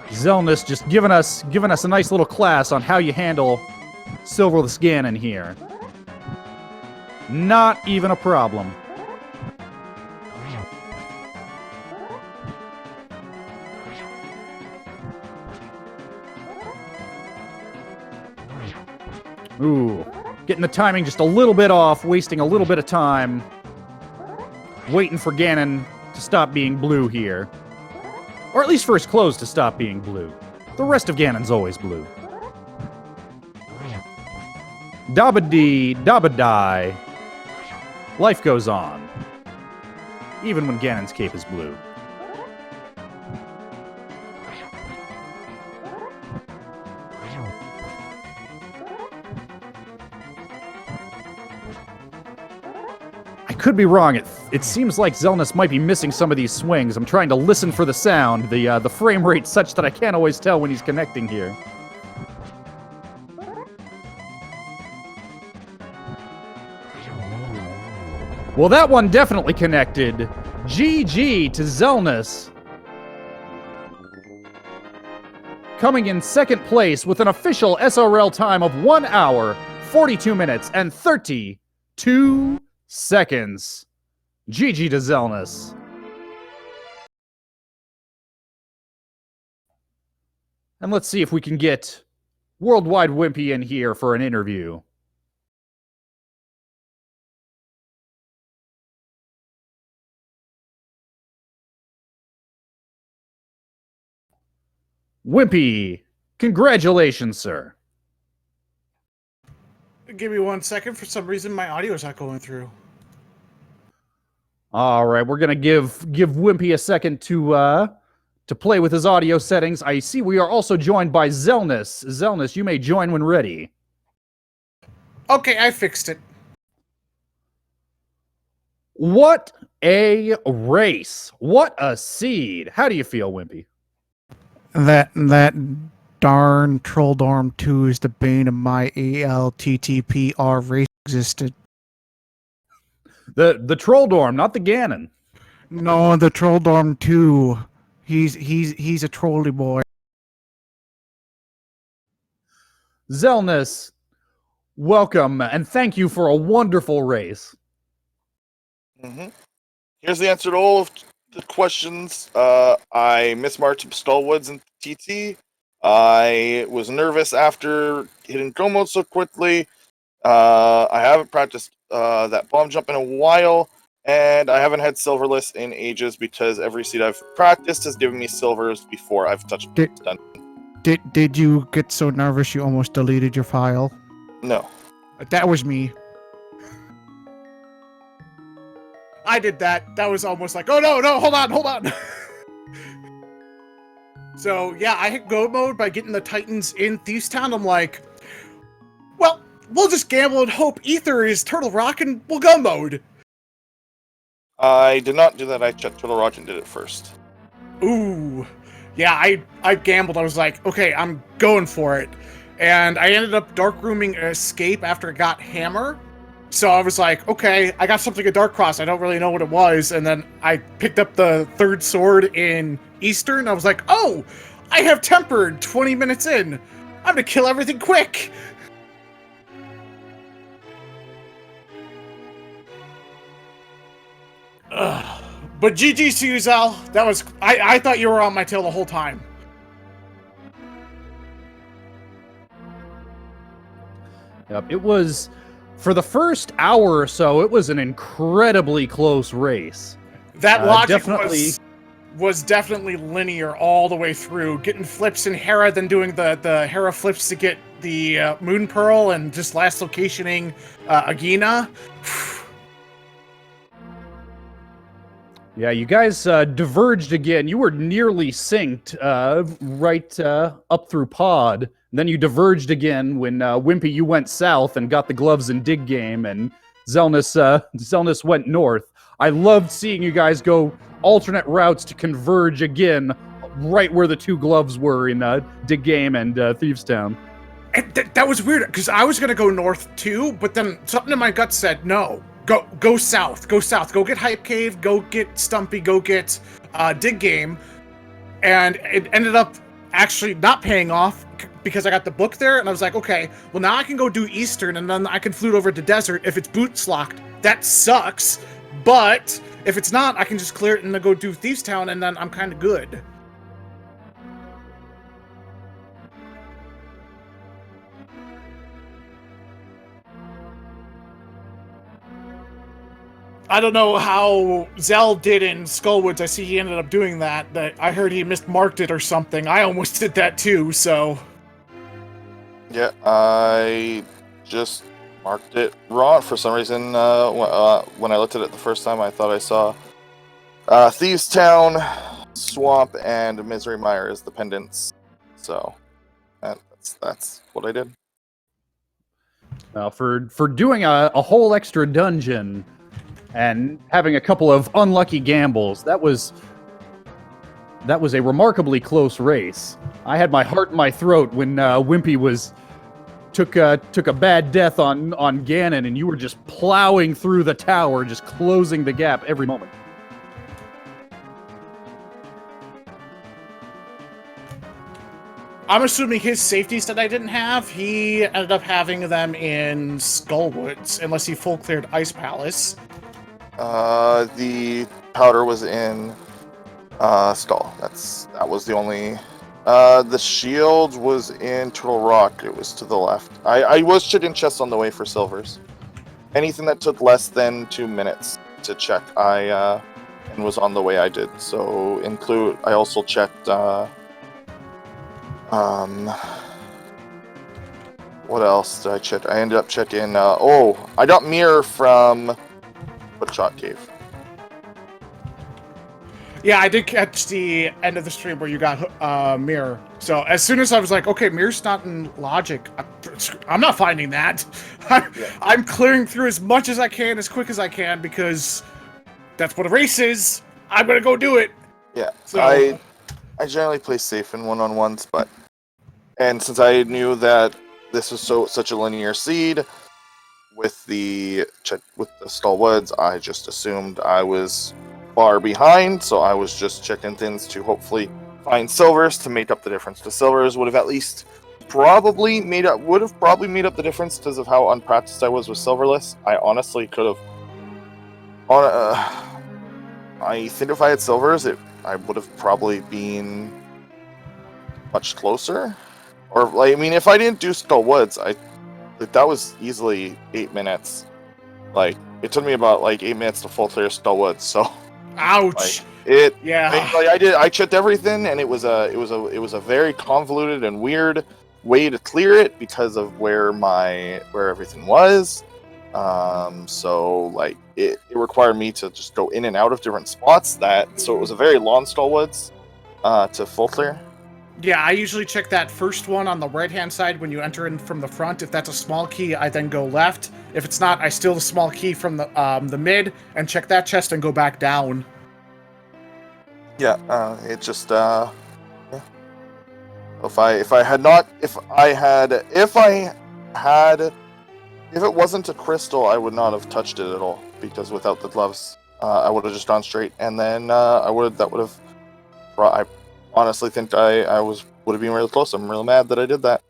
Xelnas just giving us a nice little class on how you handle Silverless Ganon here. Not even a problem. Ooh, getting the timing just a little bit off, wasting a little bit of time. Waiting for Ganon to stop being blue here. Or at least for his clothes to stop being blue. The rest of Ganon's always blue. Dabba-dee, dabba-die. Life goes on. Even when Ganon's cape is blue. I could be wrong. It seems like Xelnas might be missing some of these swings. I'm trying to listen for the sound. The frame rate's such that I can't always tell when he's connecting here. Well, that one definitely connected. GG to Xelnas. Coming in second place with an official SRL time of 1 hour, 42 minutes, and 32 seconds. GG to Xelnas. And let's see if we can get Worldwide Wimpy in here for an interview. Wimpy, congratulations, sir.
Give me 1 second. For some reason, my audio is not going through.
All right, we're gonna give Wimpy a second to play with his audio settings. I see we are also joined by Xelnas. Xelnas, you may join when ready.
Okay, I fixed it.
What a race! What a seed! How do you feel, Wimpy?
That darn Trolldorm 2 is the bane of my ALTTPR race existed.
The Trolldorm, not the Ganon.
No, the Trolldorm 2. He's a trolly boy.
Xelnas, welcome and thank you for a wonderful race.
Mm-hmm. Here's the answer to all of the questions. I mismarked Stallwoods and TT. I was nervous after hitting go mode so quickly. I haven't practiced that bomb jump in a while, and I haven't had silverless in ages because every seed I've practiced has given me silvers before I've touched done.
Did you get so nervous you almost deleted your file?
No.
That was me.
I did that. That was almost like, oh no, hold on. So yeah, I hit go mode by getting the Titans in Thieves Town. I'm like, well, we'll just gamble and hope Ether is Turtle Rock and we'll go mode.
I did not do that. I checked Turtle Rock and did it first.
Ooh. Yeah, I gambled. I was like, okay, I'm going for it. And I ended up dark rooming Escape after I got Hammer. So I was like, okay, I got something at Dark Cross. I don't really know what it was. And then I picked up the third sword in Eastern. I was like, oh, I have Tempered 20 minutes in. I'm going to kill everything quick. Ugh. But GG, Suzel. That was... I thought you were on my tail the whole time.
Yep, it was... For the first hour or so, it was an incredibly close race.
That logic
definitely
was definitely linear all the way through. Getting flips in Hera, then doing the Hera flips to get the Moon Pearl, and just last locationing Agina.
Yeah, you guys diverged again. You were nearly synced right up through pod. And then you diverged again when Wimpy, you went south and got the gloves and dig game, and Xelnas went north. I loved seeing you guys go alternate routes to converge again right where the two gloves were in dig game and Thieves Town.
And that was weird, because I was going to go north too, but then something in my gut said, no, go south, go get Hype Cave, go get Stumpy, go get dig game. And it ended up actually not paying off because I got the book there, and I was like, okay, well now I can go do Eastern, and then I can flute over to Desert if it's boots locked. That sucks, but if it's not, I can just clear it and then go do Thieves Town, and then I'm kind of good. I don't know how Zell did in Skullwoods. I see he ended up doing that. I heard he mismarked it or something. I almost did that too, so...
Yeah, I just marked it wrong for some reason. When I looked at it the first time, I thought I saw Thieves Town, Swamp, and Misery Mire as the pendants. So that's what I did.
For doing a whole extra dungeon and having a couple of unlucky gambles, that was a remarkably close race. I had my heart in my throat when Wimpy took a bad death on Ganon, and you were just plowing through the tower, just closing the gap every moment.
I'm assuming his safeties that I didn't have, he ended up having them in Skullwoods, unless he full cleared Ice Palace.
The powder was in Skull. That was the only The shield was in Turtle Rock. It was to the left. I was checking chests on the way for silvers. Anything that took less than 2 minutes to check, and was on the way I did. So I also checked, what else did I check? I ended up checking, I got mirror from Footshot Cave.
Yeah, I did catch the end of the stream where you got mirror. So as soon as I was like, okay, mirror's not in logic, I'm not finding that. I'm clearing through as much as I can, as quick as I can, because that's what a race is. I'm gonna go do it.
Yeah,
So
I generally play safe in one-on-ones, and since I knew that this was such a linear seed with the Stall Woods, I just assumed I was far behind, so I was just checking things to hopefully find silvers to make up the difference. The silvers would have at least probably made up the difference because of how unpracticed I was with silverless. I honestly could have. I think if I had silvers, I would have probably been much closer. Or if I didn't do Skull Woods, that was easily 8 minutes. It took me about 8 minutes to full clear Skull Woods. So.
Ouch.
Yeah. I checked everything, and it was a very convoluted and weird way to clear it because of where everything was. So it required me to just go in and out of different spots. So it was a very long Skull Woods to full clear.
Yeah, I usually check that first one on the right-hand side when you enter in from the front. If that's a small key, I then go left. If it's not, I steal the small key from the mid and check that chest and go back down.
Yeah, it just yeah. If it wasn't a crystal, I would not have touched it at all, because without the gloves, I would have just gone straight, and then I honestly think I would have been really close. I'm real mad that I did that.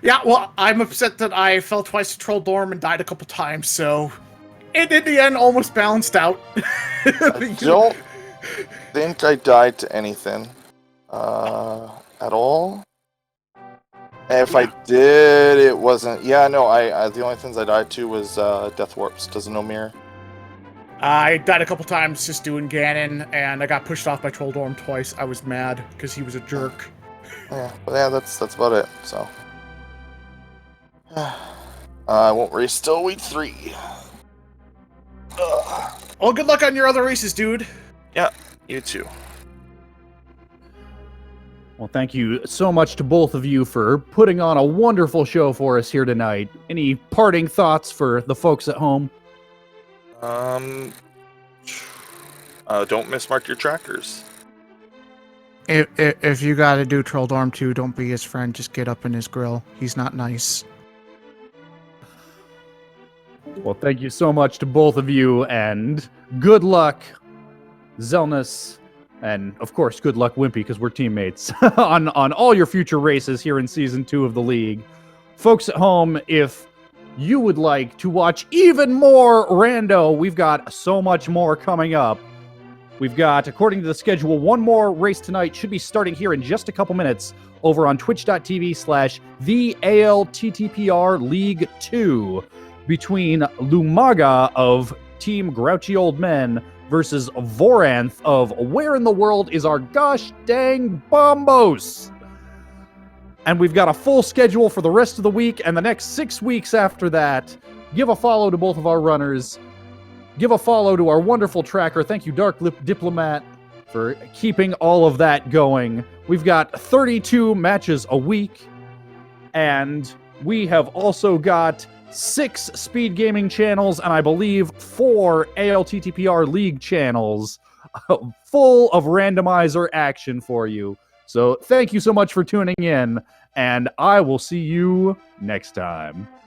Yeah, well, I'm upset that I fell twice to Troll Dorm and died a couple times, so it in the end almost balanced out.
I don't think I died to anything at all. If I did, it wasn't. Yeah, no. I the only things I died to was death warps because of no mirror.
I died a couple times just doing Ganon, and I got pushed off by Troll Dorm twice. I was mad because he was a jerk.
Yeah, but yeah, that's about it. So I won't race till week 3.
Well, good luck on your other races, dude.
Yeah, you too.
Well, thank you so much to both of you for putting on a wonderful show for us here tonight. Any parting thoughts for the folks at home?
Don't mismark your trackers.
If you gotta do Troll Dorm 2, don't be his friend. Just get up in his grill. He's not nice.
Well, thank you so much to both of you, and good luck, Xelnas, and of course, good luck, Wimpy, because we're teammates, on all your future races here in Season 2 of the League. Folks at home, if you would like to watch even more Rando, we've got so much more coming up. We've got, according to the schedule, one more race tonight. Should be starting here in just a couple minutes over on twitch.tv/the ALTTPR League 2 between Lumaga of Team Grouchy Old Men versus Voranth of Where in the World is Our Gosh Dang Bombos? And we've got a full schedule for the rest of the week and the next 6 weeks after that. Give a follow to both of our runners. Give a follow to our wonderful tracker. Thank you, Dark Lip Diplomat, for keeping all of that going. We've got 32 matches a week, and we have also got 6 speed gaming channels, and I believe 4 ALTTPR League channels full of randomizer action for you. So thank you so much for tuning in, and I will see you next time.